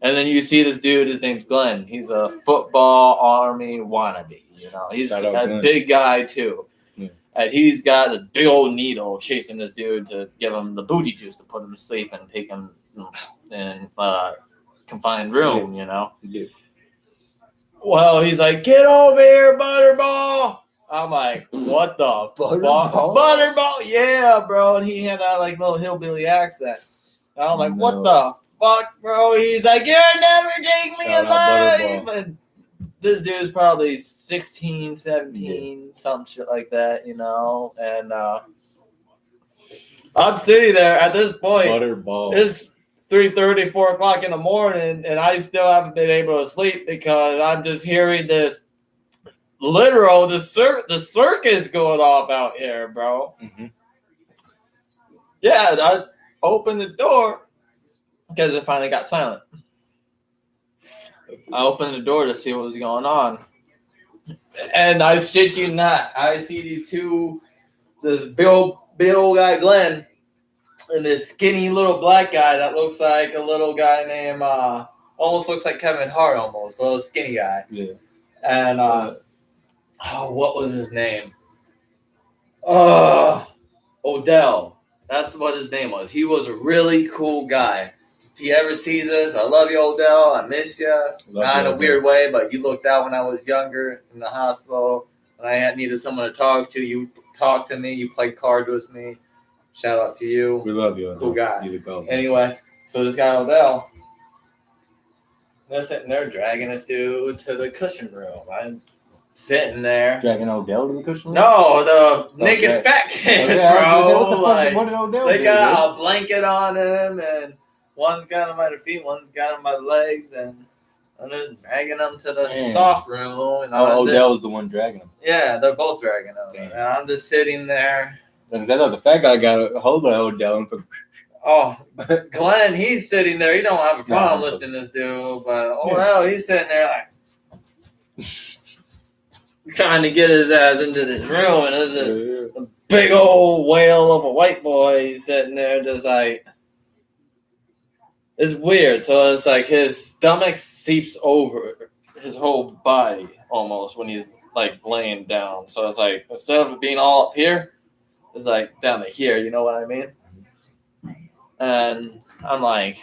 And then you see this dude, his name's Glenn. He's a football army wannabe, you know. He's a big guy, too. Yeah. And he's got this big old needle chasing this dude to give him the booty juice to put him to sleep and take him in a confined room, you know. Yeah. Well, he's like, "Get over here, Butterball." I'm like, what the Butterball? Butterball, yeah, bro. And he had that like little hillbilly accent. And I'm like, what the fuck, bro? He's like, "You'll never take me alive." And this dude's probably 16, 17, some shit like that, you know. And I'm sitting there at this point. Butterball. It's 3:30, 4 o'clock in the morning, and I still haven't been able to sleep because I'm just hearing this the circus going off out here, bro. Mm-hmm. Yeah, I opened the door because it finally got silent. I opened the door to see what was going on, and I shit you not, I see this big old guy Glenn, and this skinny little black guy that looks like a little guy named, almost looks like Kevin Hart, almost, a little skinny guy. Yeah. And, what was his name? Odell. That's what his name was. He was a really cool guy. If he ever sees this, I love you, Odell. I miss you. Not in a weird way, but you looked out when I was younger in the hospital, and I needed someone to talk to. You talked to me. You played cards with me. Shout out to you. We love you. Cool guy. Anyway, so this guy Odell, they're sitting there dragging this dude to the cushion room. I'm sitting there. Dragging Odell to the cushion room? No, the naked fat kid, bro. What did Odell do? They got a blanket on him, and one's got him by the feet, one's got him by the legs, and I'm just dragging him to the soft room. And Odell's the one dragging him. Yeah, they're both dragging him. Damn. And I'm just sitting there. The fat guy got a hold of Odell. Oh, Glenn, he's sitting there. He don't have a problem lifting this dude, but he's sitting there like trying to get his ass into this room, and there's a big old whale of a white boy sitting there just like, it's weird. So it's like his stomach seeps over his whole body almost when he's like laying down. So it's like, instead of being all up here, it's like down to here, you know what I mean? And I'm like,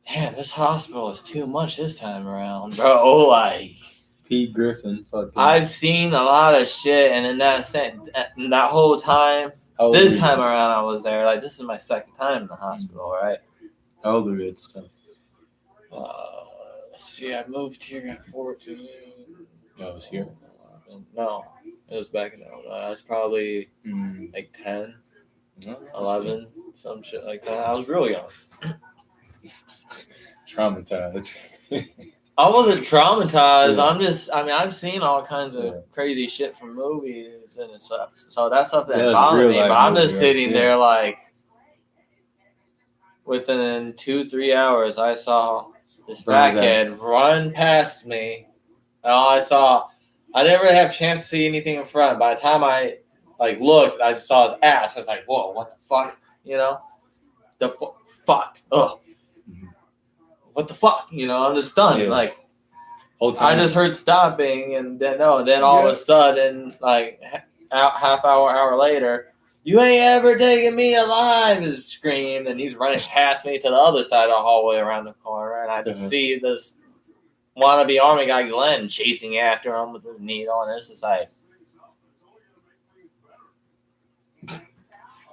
damn, this hospital is too much this time around, bro. Like, Pete Griffin, fucking. I've seen a lot of shit, and in that whole time, this time around I was there, like, this is my second time in the hospital, right? How old are you at this time? Let's see, I moved here at 14. I was here. No, it was back in I was probably like 10, 11, some shit like that. I was real young. Traumatized. I wasn't traumatized. Yeah. I've seen all kinds of crazy shit from movies, and it sucks. So that's something that bothers me. But I'm just sitting there like, within 2-3 hours, I saw this fat kid run past me, and all I didn't really have a chance to see anything in front. By the time I looked, I just saw his ass. I was like, whoa, what the fuck? You know? Fuck. Ugh. What the fuck? You know, I'm just stunned. Yeah. Like, whole time. I just heard stopping, and then all of a sudden, like, half hour later, "You ain't ever taking me alive," is screamed, and he's running past me to the other side of the hallway around the corner, and I just see this wannabe army guy Glenn chasing after him with his needle, and it's just like,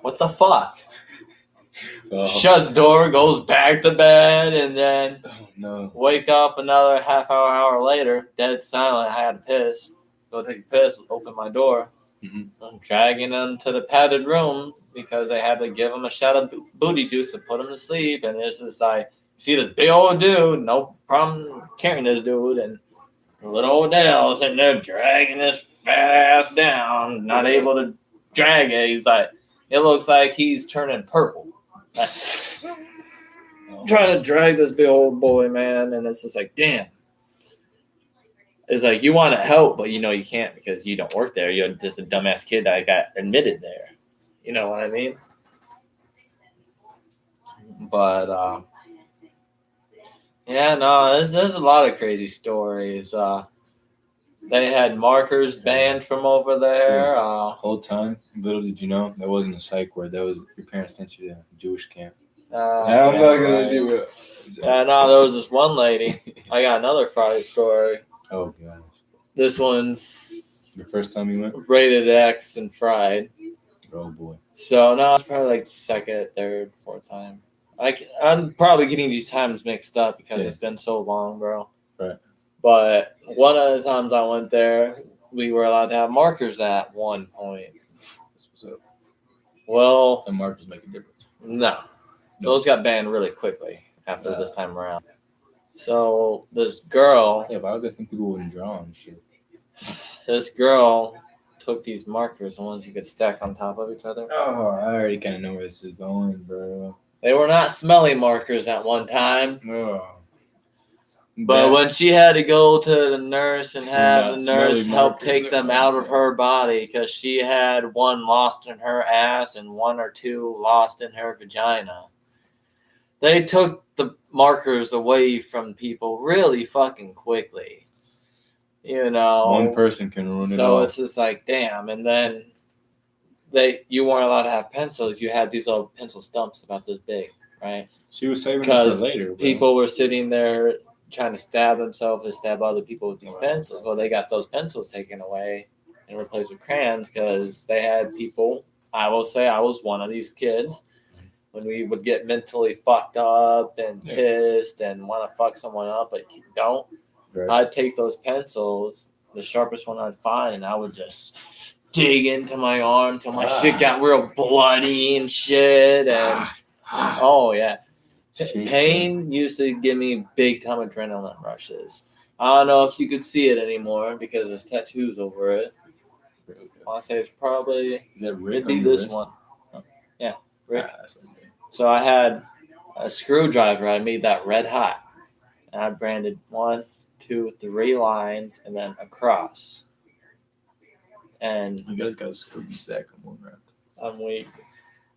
what the fuck? Shuts door, goes back to bed, and then wake up another half hour later, dead silent. I had to piss. go take a piss, open my door. I'm dragging them to the padded room because they had to give him a shot of booty juice to put him to sleep. And it's just like, you see this big old dude, no problem carrying this dude, and little old Dale's sitting there dragging this fat ass down, not able to drag it. He's like, it looks like he's turning purple. Trying to drag this big old boy, man, and it's just like, damn. It's like you want to help, but you know you can't because you don't work there. You're just a dumbass kid that got admitted there. You know what I mean? But yeah, no, there's a lot of crazy stories. They had markers banned from over there. Whole time, little did you know, that wasn't a psych ward. That was your parents sent you to a Jewish camp. I'm not gonna let you. Yeah, no, there was this one lady. I got another Friday story. Oh gosh. This one's The first time you went? rated X and fried. Oh boy. So no, it's probably like second, third, fourth time. I'm probably getting these times mixed up because it's been so long, bro. Right. But one of the times I went there, we were allowed to have markers at one point. So, well, the markers make a difference. No. Those got banned really quickly after this time around. So this girl. Yeah, but I would think people wouldn't draw and shit. This girl took these markers, the ones you could stack on top of each other. Oh, I already kind of know where this is going, bro. They were not smelly markers at one time. Oh. But when she had to go to the nurse and have the nurse help take them out of her body because she had one lost in her ass and one or two lost in her vagina. They took the markers away from people really fucking quickly. You know. One person can ruin it all. So it's just like, damn. And then you weren't allowed to have pencils. You had these little pencil stumps about this big, right? She was saving it for later. Bro. People were sitting there trying to stab themselves and stab other people with these pencils. Well, they got those pencils taken away and replaced with crayons because they had people. I will say I was one of these kids. When we would get mentally fucked up and pissed and want to fuck someone up, but you don't, I'd take those pencils, the sharpest one I'd find, and I would just dig into my arm till my shit got real bloody and shit. And oh yeah, pain used to give me big time adrenaline rushes. I don't know if you could see it anymore because there's tattoos over it. I want to say it's probably it'd be this one. Yeah, Rick. So I had a screwdriver. I made that red hot, and I branded 1, 2, 3 lines, and then a cross. And you guys got a scoop stack of one, right? I'm weak.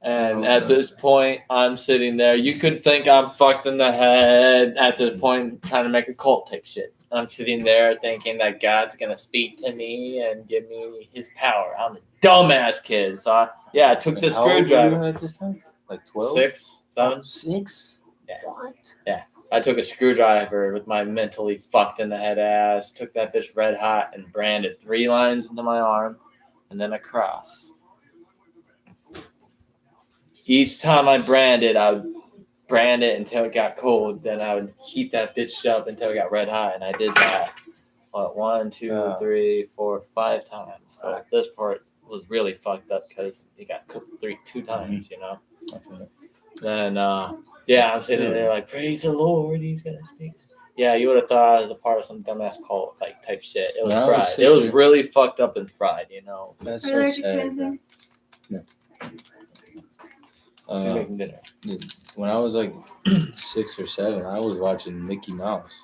And at this point, I'm sitting there. You could think I'm fucked in the head at this point, trying to make a cult type shit. I'm sitting there thinking that God's going to speak to me and give me his power. I'm a dumbass kid. So, I took the screwdriver. How old were you at this time? Like 12? 6, 7. 6? Yeah. What? Yeah. I took a screwdriver with my mentally fucked in the head ass, took that bitch red hot and branded 3 lines into my arm and then a cross. Each time I branded, I would brand it until it got cold. Then I would heat that bitch up until it got red hot. And I did that 1, 2, 3, 4, 5 times. So this part was really fucked up because it got cooked 2 times, you know. Then, I'm sitting there like, praise the Lord, he's going to speak. Yeah, you would have thought I was a part of some dumbass cult like type shit. It was fried. It was really fucked up and fried, you know. That's so sad. Yeah. Making dinner. When I was like 6 or 7, I was watching Mickey Mouse.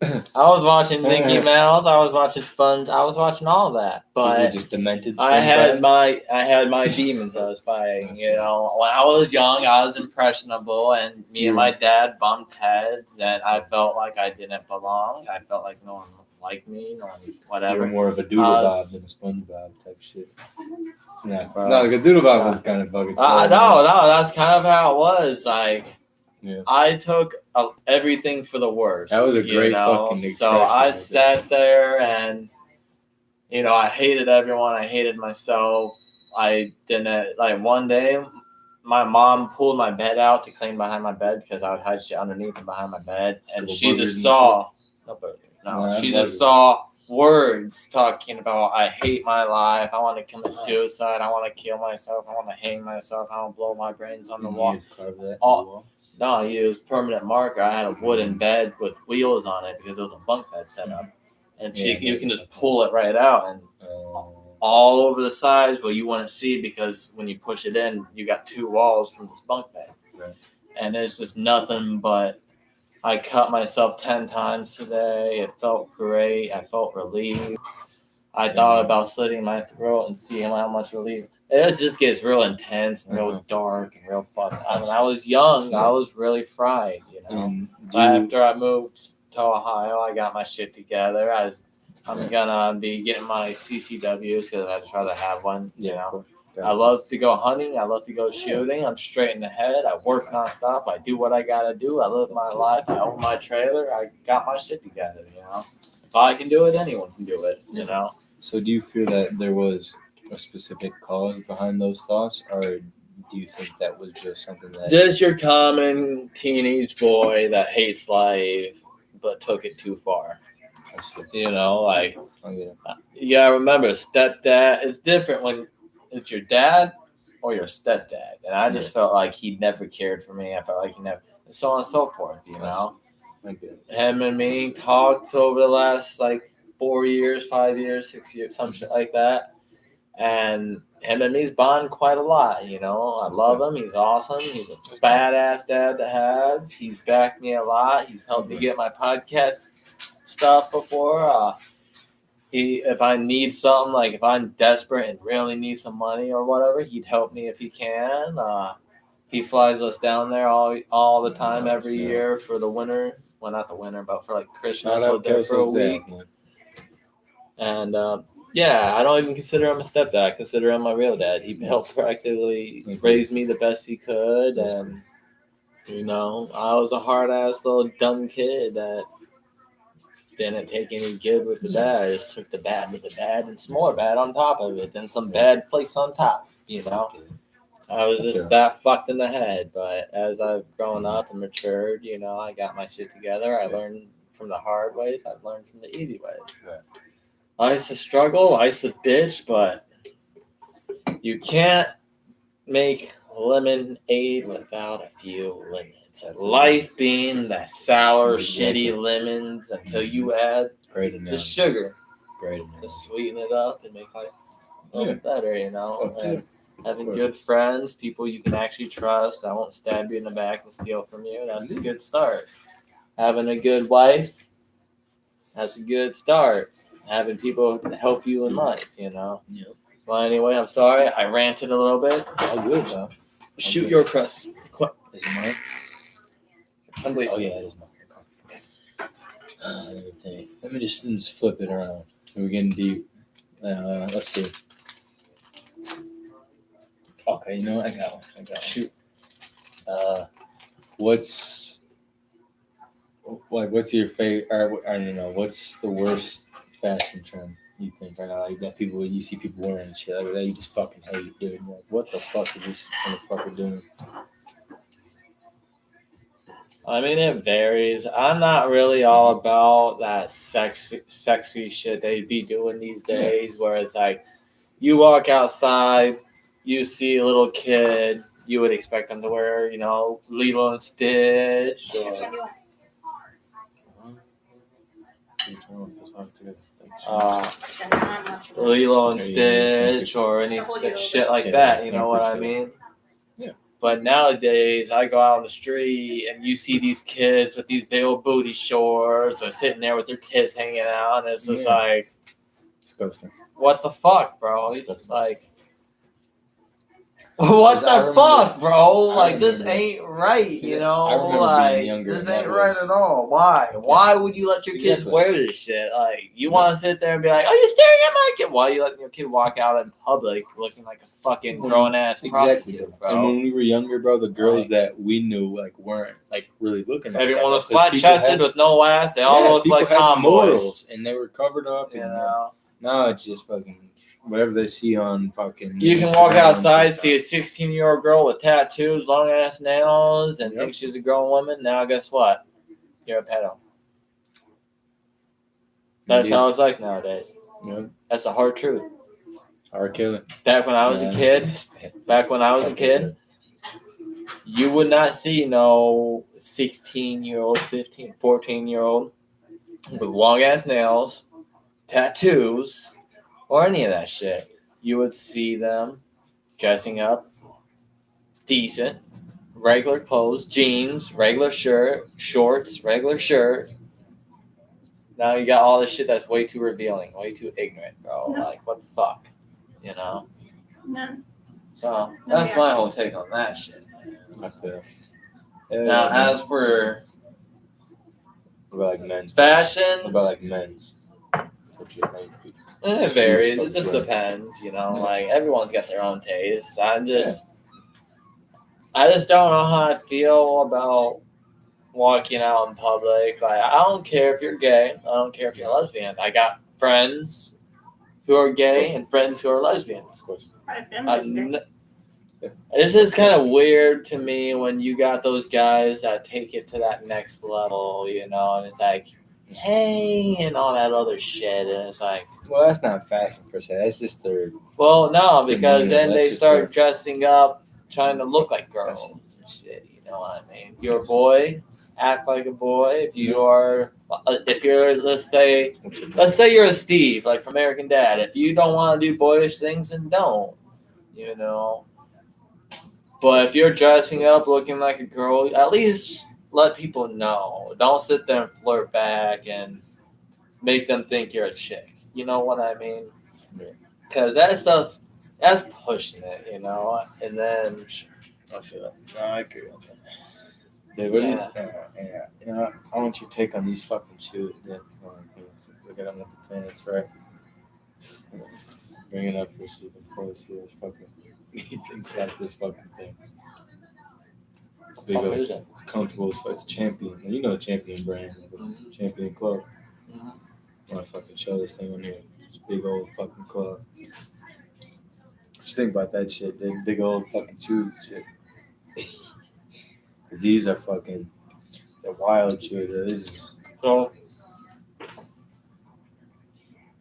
I was watching Mickey Mouse. I was watching Sponge. I was watching all that. But just demented. I had my demons I was fighting. You know, when I was young, I was impressionable, and me and my dad bumped heads, and I felt like I didn't belong. I felt like no one liked me, no one whatever. You were more of a Doodlebob than a SpongeBob type shit. Yeah, no, because Doodlebob was kind of fucking. No, that's kind of how it was. Like, I took everything for the worst. That was a great fucking expression. So I sat there and, you know, I hated everyone. I hated myself. I didn't, like, one day, my mom pulled my bed out to clean behind my bed because I would hide shit underneath and behind my bed. And she just saw, she just saw words talking about I hate my life, I want to commit suicide, I want to kill myself, I want to hang myself, I want to blow my brains on the wall. You carve that Oh, no, I used permanent marker. I had a wooden bed with wheels on it because it was a bunk bed setup. And you can just pull it right out and all over the sides, well, you want to see because when you push it in, you got 2 walls from this bunk bed. Right. And it's just nothing but I cut myself 10 times today. It felt great. I felt relieved. I thought about slitting my throat and seeing how much relief. It just gets real intense and real dark and real fun. When I was young, I was really fried, you know. After I moved to Ohio, I got my shit together. I'm gonna be getting my CCWs because I try to have one, you know. I love to go hunting. I love to go shooting. I'm straight in the head. I work nonstop. I do what I gotta do. I live my life. I own my trailer. I got my shit together, you know. If I can do it, anyone can do it, you know. So do you feel that there was a specific cause behind those thoughts, or do you think that was just something that... Just your common teenage boy that hates life but took it too far. You know, like, you gotta remember, stepdad, it's different when it's your dad or your stepdad. And I just felt like he never cared for me. I felt like he never, and so on and so forth, you know. Him and me talked over the last, like, 4 years, 5 years, 6 years, some shit like that. And him and me's bond quite a lot, you know. I love him. He's awesome. He's a badass dad to have. He's backed me a lot. He's helped me get my podcast stuff before. If I need something, like if I'm desperate and really need some money or whatever, he'd help me if he can. He flies us down there all the time every year for the winter. Well, not the winter, but for like Christmas. We're there for a week. And yeah, I don't even consider him a stepdad. I consider him my real dad. He helped practically raise me the best he could. And, you know, I was a hard-ass little dumb kid that didn't take any good with the bad. I just took the bad with the bad and some more bad on top of it. Then some bad flakes on top, you know. I was just that fucked in the head. But as I've grown up and matured, you know, I got my shit together. I learned from the hard ways. I've learned from the easy ways. I used to struggle. I used to bitch, but you can't make lemonade without a few lemons. Life being that sour, shitty lemons until you add the sugar to sweeten it up and make life a little better, you know. And having good friends, people you can actually trust, that won't stab you in the back and steal from you, that's a good start. Having a good wife, that's a good start. Having people help you in life, you know. Well, anyway, I'm sorry. I ranted a little bit. All good, though. Shoot your crust. Is it mine? Oh, yeah, it is mine. Let me just flip it around. We're getting deep. Let's see. Okay, you know what? I got one. Shoot. What's your favorite? I don't know. What's the worst fashion trend you think right now? Like that people, you see people wearing shit like that, you just fucking hate, dude. Like, what the fuck is this motherfucker doing? I mean, it varies. I'm not really all about that sexy shit they be doing these days, where it's like, you walk outside, you see a little kid, you would expect them to wear, you know, Lilo and Stitch. Lilo and Stitch or any shit like that, you know what I mean? Yeah. But nowadays, I go out on the street and you see these kids with these big old booty shorts or sitting there with their tits hanging out, and it's just like, disgusting. What the fuck, bro? It's just like, what the fuck, bro? Like, this ain't right, you know? Like, this ain't right at all. Why? Why would you let your kids wear this shit? Like, you want to sit there and be like, oh, you're staring at my kid? Why are you letting your kid walk out in public looking like a fucking grown-ass prostitute, bro? And when we were younger, bro, the girls that we knew, like, weren't, like, really looking like everyone was flat-chested with no ass. They all looked like tomboys. And they were covered up. You know? Now it's just fucking whatever they see on fucking. You can walk outside, see a 16-year-old girl with tattoos, long ass nails, and think she's a grown woman. Now, guess what? You're a pedo. That's how it's like nowadays. Yeah. That's the hard truth. R. Kelly. Back when I was a kid, you would not see no 16-year-old, 15, 14-year-old with long-ass nails, tattoos, or any of that shit. You would see them dressing up decent, regular clothes, jeans, regular shirt, shorts, regular shirt. Now you got all this shit that's way too revealing, way too ignorant, bro. No. Like, what the fuck? You know? None. So, that's my whole take on that shit. I feel. Now, as for What about like men's? fashion, What about like men's? it varies. It just depends, you know. Like, everyone's got their own taste. I just don't know how I feel about walking out in public. Like, I don't care if you're gay. I don't care if you're lesbian. I got friends who are gay and friends who are lesbians. Of course. It's just kind of weird to me when you got those guys that take it to that next level, you know, and it's like, hey, and all that other shit. And it's like, well, that's not fashion per se. That's just their. Well, no, because then they That's start dressing up, trying to look like girls and shit. You know what I mean? If you're a boy, act like a boy. If you're, let's say you're a Steve, like from American Dad. If you don't want to do boyish things, then don't. You know. But if you're dressing up, looking like a girl, at least let people know. Don't sit there and flirt back and make them think you're a chick. You know what I mean? Because that stuff, that's pushing it, you know? And then, I feel it. No, I agree with that. They really, You know, I want your take on these fucking shoes. Look at them with the pants, right? Bring it up here so you can fully see this fucking. Think about this fucking thing. Big old, it's comfortable. It's Champion. You know the Champion brand, Champion Club. I want to fucking show this thing on here. It's a big old fucking club. Just think about that shit, dude. Big old fucking shoes and shit. Cause these are fucking, they're wild shoes.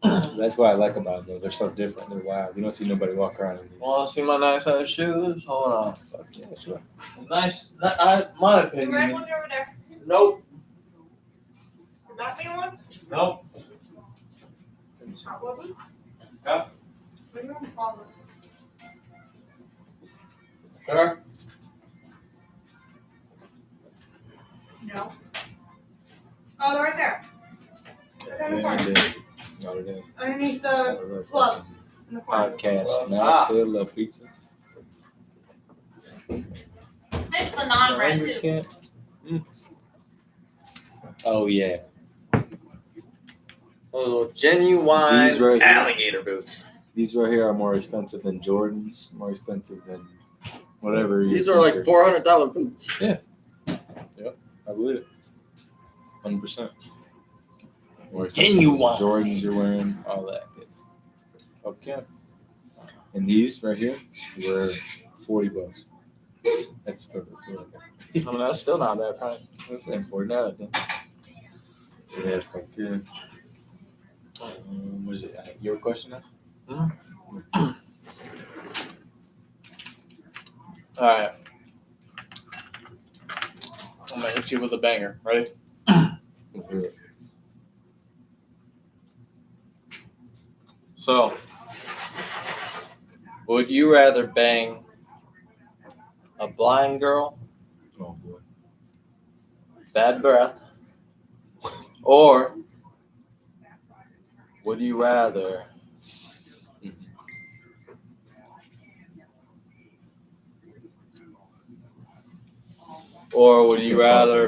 That's what I like about them. They're so different. They're wild. You don't see nobody walk around in these. Want to see my nice ass shoes? Hold on. Fuck yeah, sure. Nice. My The red opinion. one's over there. Nope. Not being one? Nope. Hot one? Yeah. What do you want to call them? Sure. No. Oh, they're right there. They're in the corner. Underneath the gloves in the corner. Podcast. Now, Pilla Pizza. It's the non-red too. Oh, yeah. Little genuine These right here. alligator boots. These right here are more expensive than Jordans, more expensive than whatever. These are like $400 boots. Yeah. Yep. I believe it. 100%. More expensive than Genuine. Jordans you're wearing, all that. Okay. And these right here were $40. That's still good. I mean, that's still not bad price. I'm saying $40. Yeah, fuck yeah. What is it? Your question now? All right. I'm gonna hit you with a banger. Ready? So, would you rather bang a blind girl, Oh boy. bad breath, or would you rather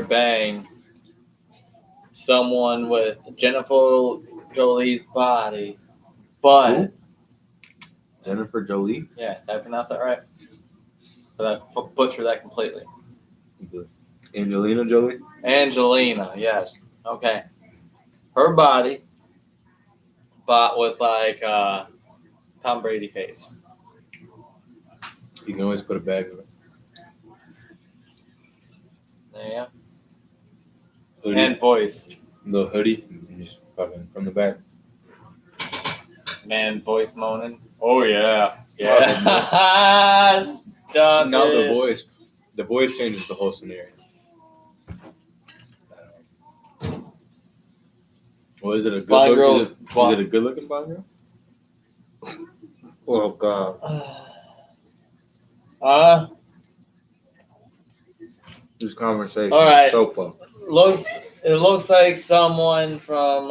bang someone with Jennifer Jolie's body, but Who? Jennifer Jolie? yeah, did I pronounce that right? But I butchered that completely. Angelina Jolie? Angelina, yes. Okay. Her body, but with like Tom Brady face. You can always put a bag of it. Yeah. Hoodie. And voice. Little hoodie. And just Fucking from the back. Man, voice moaning. Oh yeah, yeah. Stop Now it. the voice changes the whole scenario. Well, is it a good Black look? girls- Is it a good looking black girl? Oh God. This conversation All right. is so fun. It looks like someone from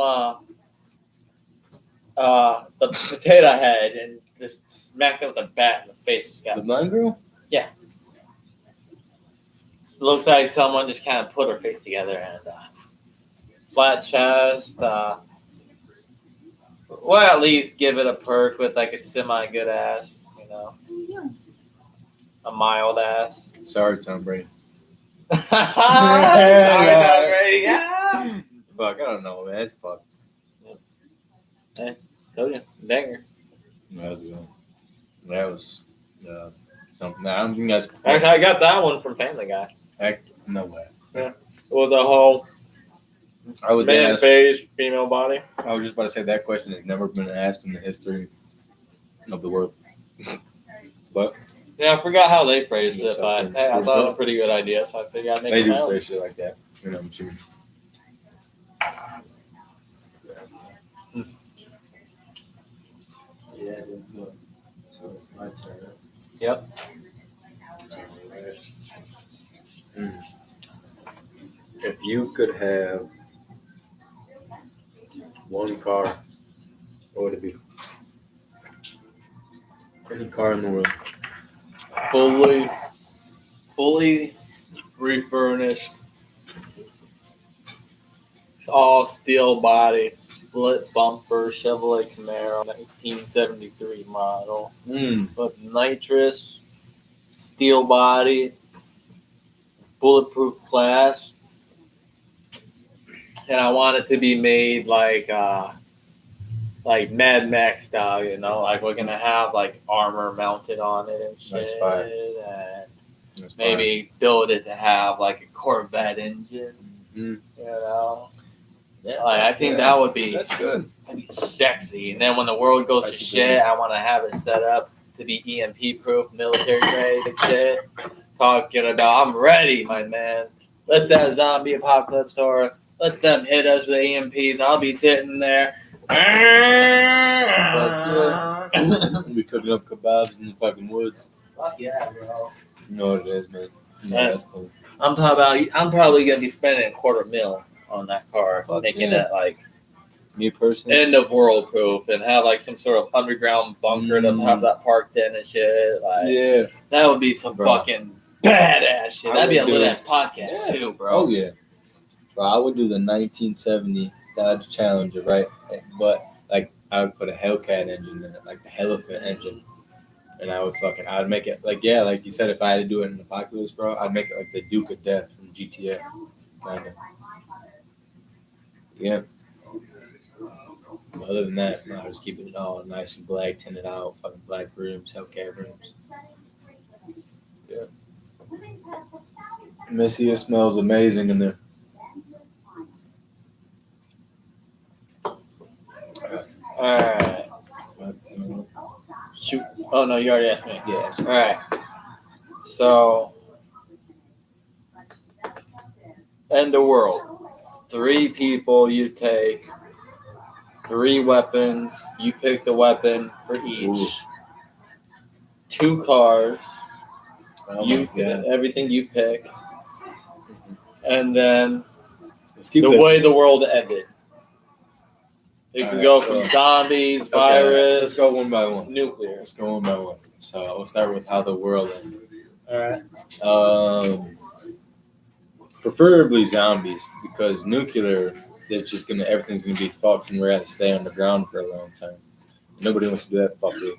the Potato Head and just smacked him with a bat in the face. The blind girl? Looks like someone just kind of put her face together and flat chest. Well, at least give it a perk with like a semi good ass, you know, a mild ass. Sorry, Tom Brady. Sorry, Tom Brady. Fuck, I don't know, man. It's fuck. Told you, banger. That was something. I don't think that's. Actually, I got that one from Family Guy. No way. With the whole I was man asked, face, female body. I was just about to say that question has never been asked in the history of the world. But Yeah, I forgot how they phrased Yes, it, but hey, I thought it was a pretty good idea, so I figured I'd make they it do my own. say shit like that. You know what I'm saying? Yeah, so it's my turn. Yep. If you could have one car, what would it be? Any car in the world. Fully refurnished, all steel body, split bumper Chevrolet Camaro, 1973 model, with nitrous, steel body, bulletproof glass, and I want it to be made like Mad Max style, you know, like we're gonna have like armor mounted on it and shit, That's fire. and That's maybe build it to have like a Corvette engine, you know. Yeah, Like I think that would be that's good. that'd be sexy. And then when the world goes That's to a good shit, I want to have it set up to be EMP proof, military grade and shit. Talking about, I'm ready, my man. Let that zombie apocalypse or let them hit us with EMPs. I'll be sitting there. We'll be cooking up kebabs in the fucking woods. Fuck yeah, bro. You know what it is, man. Yeah. That's cool. I'm probably gonna be spending $250,000 on that car, Fuck making yeah. it like Me personally, end of world proof and have like some sort of underground bunker to have that parked in and shit. Like yeah. that would be some Bro. fucking badass shit. I That'd be a would do lit it. ass podcast Yeah. too, bro. Oh yeah. Bro, I would do the 1970 Dodge Challenger, right? But like I would put a Hellcat engine in it, like the Elephant engine. And I'd make it like you said, if I had to do it in the apocalypse, bro, I'd make it like the Duke of Death from GTA. Kinda. Yeah. Other than that, no, I just keep it all nice and black, tinted out, fucking black rims, Hellcat rims. Yeah. Missy, it smells amazing in there. Alright. Shoot. Oh no, you already asked me. Yeah. Alright. So end the world. 3 people you take, 3 weapons. You pick the weapon for each. Ooh. 2 cars. Oh You my God. everything you pick. And then Let's keep the it. way the world ended. It can Alright, go from well, zombies, Okay, virus. let's go one by one. Nuclear. Let's go one by one. So we'll start with how the world ended. Alright. Preferably zombies, because nuclear, everything's gonna be fucked, and we're gonna stay underground for a long time. Nobody wants to do that fucking.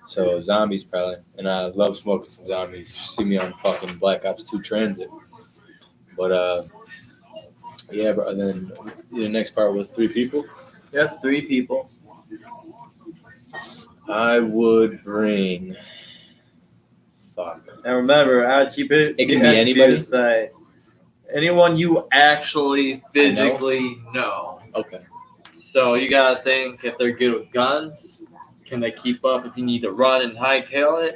So zombies probably, and I love smoking some zombies. You see me on fucking Black Ops 2 Transit. But yeah, bro. And then the next part was 3 people. Yep, 3 people. I would bring. Fuck. And remember, I keep it. It can be anybody? Anyone you actually physically know. Okay. So you gotta think if they're good with guns, can they keep up if you need to run and hightail it?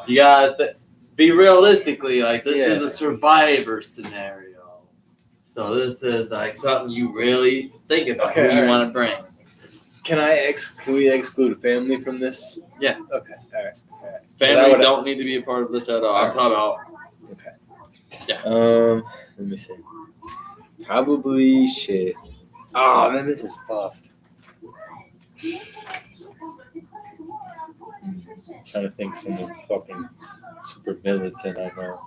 You gotta be realistically like this is a survivor scenario. So this is like something you really think about who you want to bring. Can we exclude family from this? Yeah. Okay. All right. Family don't need to be a part of this at all. I'm talking about. Okay. Yeah. Let me see. Probably shit. Oh man, this is puffed. I'm trying to think some of the fucking super militant I know.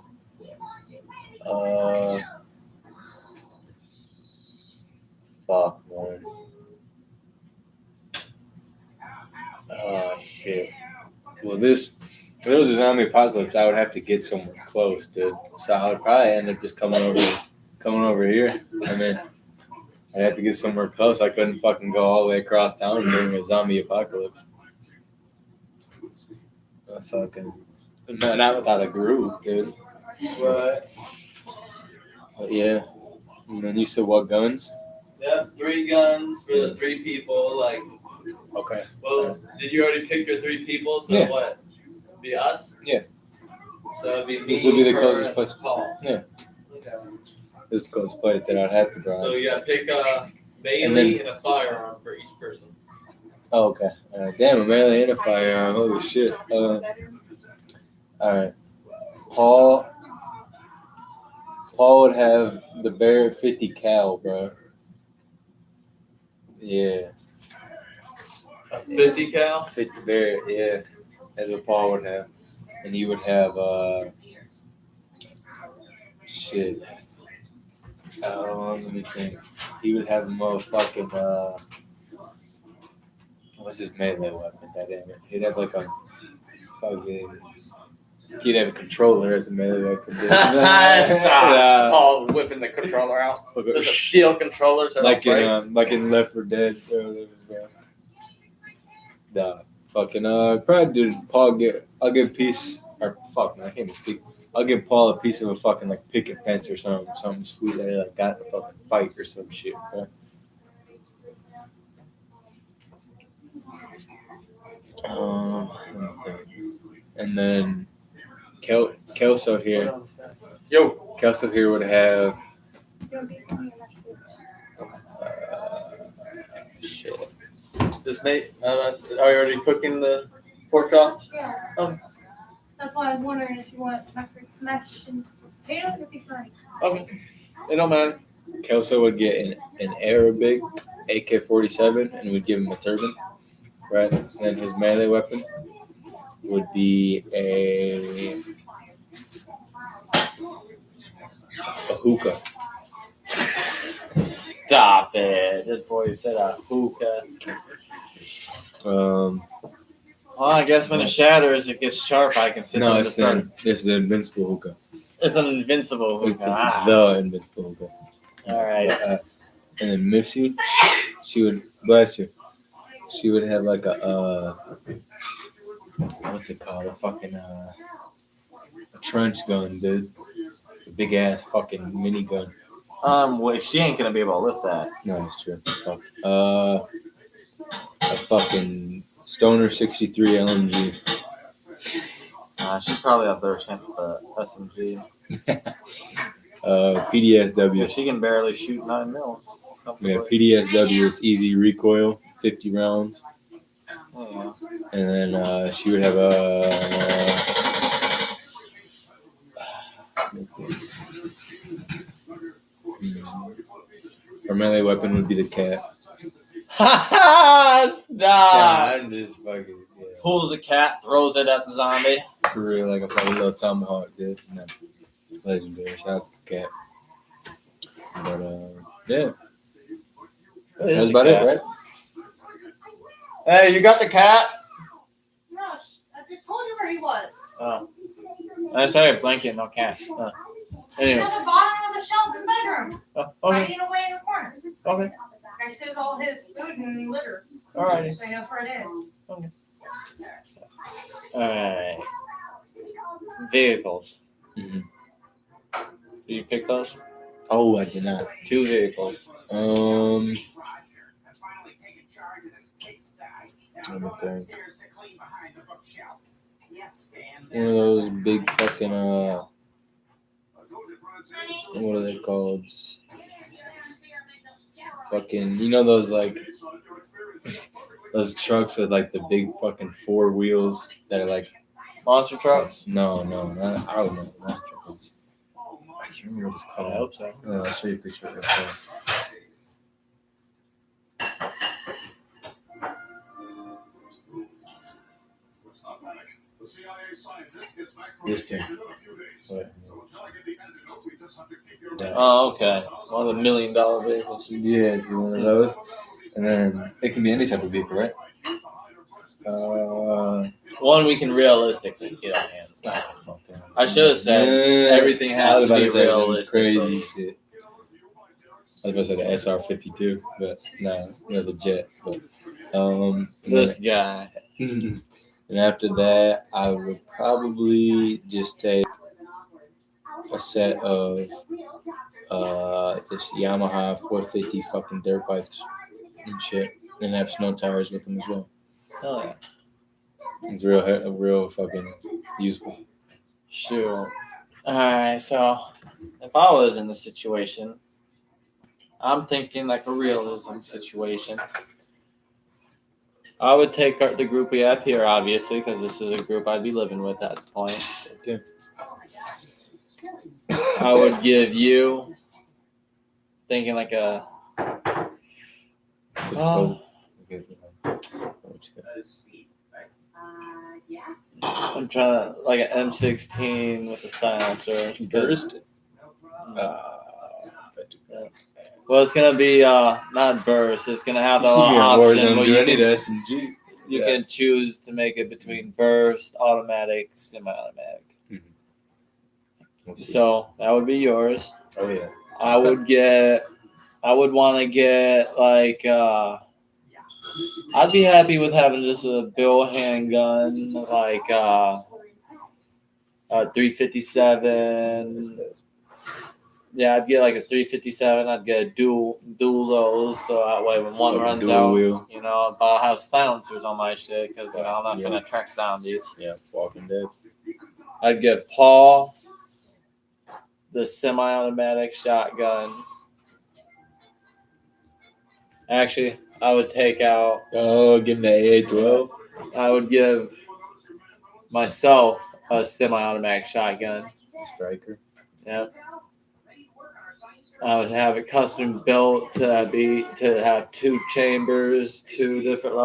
Fuck man. Oh shit. Well, if there was a zombie apocalypse, I would have to get somewhere close, dude. So I would probably end up just coming over here. I mean, I'd have to get somewhere close. I couldn't fucking go all the way across town during a zombie apocalypse. Not without a group, dude. But yeah. And then you said what guns? Yeah, 3 guns for the 3 people. Like, Okay. well, did you already pick your 3 people? So Yeah. what? Be us? Yeah. So it'd be me. This would be the her, closest and place. Paul. Yeah. Okay. This is the closest place that I'd have to drive. So you gotta pick a melee and a firearm for each person. Oh, okay. Damn, a melee and a firearm. Holy shit. All right. Paul would have the Barrett 50 cal, bro. Yeah. A 50 cal? 50 Barrett, yeah. That's what Paul would have. And he would have, shit. Let me think. He would have the motherfucking, what's his melee weapon? That damn it. He'd have like a fucking. He'd have a controller as a melee weapon. Stop. Paul whipping the controller out. There's a steel controller. So like in Left 4 Dead. Nah, fucking probably dude. I'll get a piece. Or fuck man, I can't even speak. I'll give Paul a piece of a fucking like picket fence or something sweet that he like got in a fucking fight or some shit. Bro. And then Kelso here. Kelso here would have. Shit. This mate, are you already cooking the pork chop? Yeah. That's why I was wondering if you want mashed potatoes or beef fry. Okay. It don't matter. Kelso would get an Arabic AK-47 and we'd give him a turban, right? And then his melee weapon would be a hookah. Stop it. This boy said a hookah. Well, I guess when it shatters, it gets sharp. I can sit No, there it's the invincible hookah. It's an invincible It's hookah. the invincible hookah. All right. And then Missy, she would bless you. She would have like a what's it called? A fucking a trench gun, dude. A big ass fucking minigun. Well, she ain't gonna be able to lift that. No, it's true. Fuck. A fucking Stoner 63 LMG. She's probably up there chance with the SMG. PDSW. Yeah, she can barely shoot 9 mils. Yeah, PDSW is easy recoil, 50 rounds. Yeah. And then she would have a. Her melee weapon would be the cat. Stop! I'm just fucking. Yeah. Pulls the cat, throws it at the zombie. For real, like a fucking little tomahawk, dude. No. Legendary. Shout out to the cat. But, yeah. That's about it, right? Hey, you got the cat? No, I just told you where he was. Oh. I saw a blanket, no cat. Oh. Anyway. He's at the bottom of the shelf in the bedroom. Oh, okay. Hiding away in the corner. Okay. I saved all his food and litter. Alrighty. So you know where it is. Okay. Alright. Vehicles. Mm-hmm. Did you pick those? Oh, I did not. 2 vehicles. Let me think. One of those big fucking what are they called? Fucking, you know those like those trucks with like the big fucking four wheels that are like Monster trucks? no, not, I don't know. Monster trucks. I can't remember what it's I called. hope so. Oh, I'll show you a picture of it. This thing. What? Yeah. Oh, okay. One of the $1 million vehicles. Yeah, it's one of those. And then it can be any type of vehicle, right? One we can realistically get our hands on. I should have said everything I has was to about be to say some realistic. crazy shit. I was about to say the SR-52, but no, that's a jet. But This guy. and after that, I would probably just take a set of this Yamaha 450 fucking dirt bikes and shit, and have snow tires with them as well. Oh yeah. It's real fucking useful. Sure. Alright, so if I was in the situation, I'm thinking like a realism situation. I would take the group we have here, obviously, because this is a group I'd be living with at the point. Okay. I would give you, thinking like a. Good scope. I'm trying to like an M16 with a silencer. Burst. Well, it's gonna be not burst. It's gonna have the You should be on option Warzone where doing it SMG. you Yeah. can choose to make it between burst, automatic, semi-automatic. So that would be yours. Oh yeah. I would want to get like I'd be happy with having just a Bill handgun, like a 357. Yeah, I'd get like a 357. I'd get a dual those, so that way when one runs dual out, wheel. you know, but I'll have silencers on my shit because I'm not Yeah. gonna track down these. Yeah, Walking Dead. I'd get Paul the semi-automatic shotgun. Actually, I would take out. Oh, give him the AA-12. I would give myself a semi-automatic shotgun. Striker. Yep. I would have it custom built to have 2 chambers, 2 different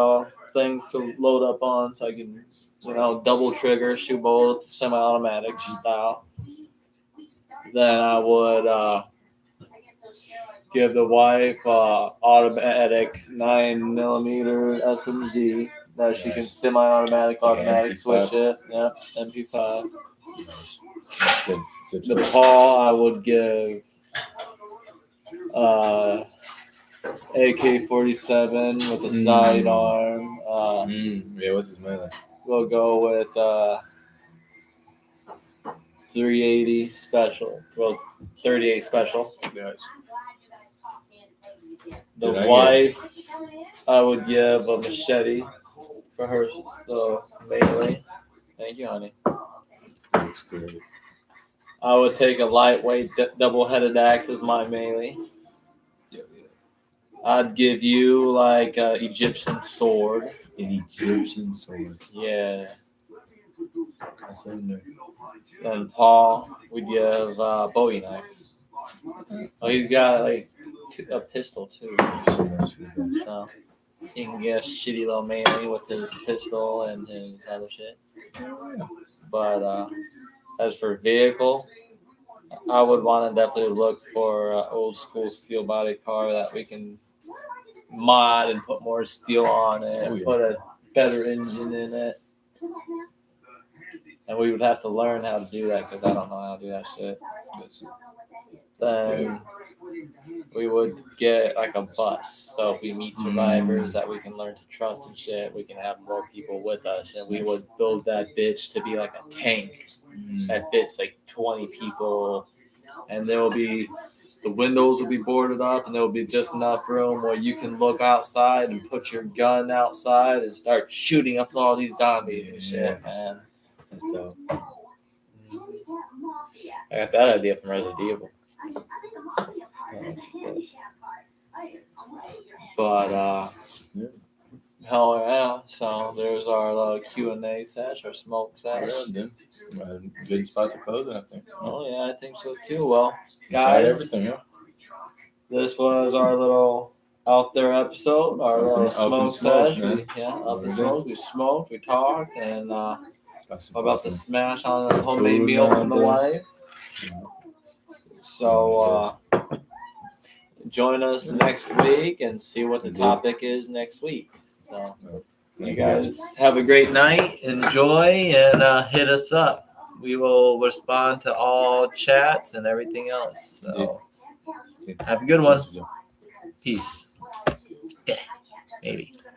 things to load up on, so I can, double trigger, shoot both semi-automatic style. Then I would give the wife automatic 9mm SMG that she can semi-automatic, automatic switch it. Yep, MP5. Good The choice. Paul I would give AK-47 with a sidearm. Yeah, what's his melee? We'll go with 380 special. Well, 38 special. Yes. The wife, I would give a machete for her melee. Thank you, honey. That's good. I would take a lightweight double-headed axe as my melee. I'd give you like an Egyptian sword. An Egyptian sword. Yeah. That's in there. And Paul would give a Bowie knife. Oh, he's got like a pistol too. So he can get a shitty little melee with his pistol and his other shit. But as for vehicle, I would want to definitely look for an old school steel body car that we can mod and put more steel on it, put a better engine in it. And we would have to learn how to do that because I don't know how to do that shit. Then we would get like a bus. So if we meet survivors that we can learn to trust and shit, we can have more people with us. And we would build that bitch to be like a tank that fits like 20 people. And there will be the windows will be boarded up, and there will be just enough room where you can look outside and put your gun outside and start shooting up all these zombies and shit, man. That's dope. I got that idea from Resident Evil. But Yeah. hell yeah! So there's our little Q&A sesh, our smoke sesh. Yeah, dude. Good spot to close it, I think. Oh yeah, I think so too. Well, We tried guys, everything, yeah. this was our little out there episode, our Up little and smoke smoke, sesh. man. Up and We smoke. We smoked, we talked, and Got some about to fucking smash on a homemade food meal now from the and then. wife. So join us next week and see what the topic is next week. So you guys have a great night, enjoy, and hit us up. We will respond to all chats and everything else. So have a good one. Peace. Yeah, maybe.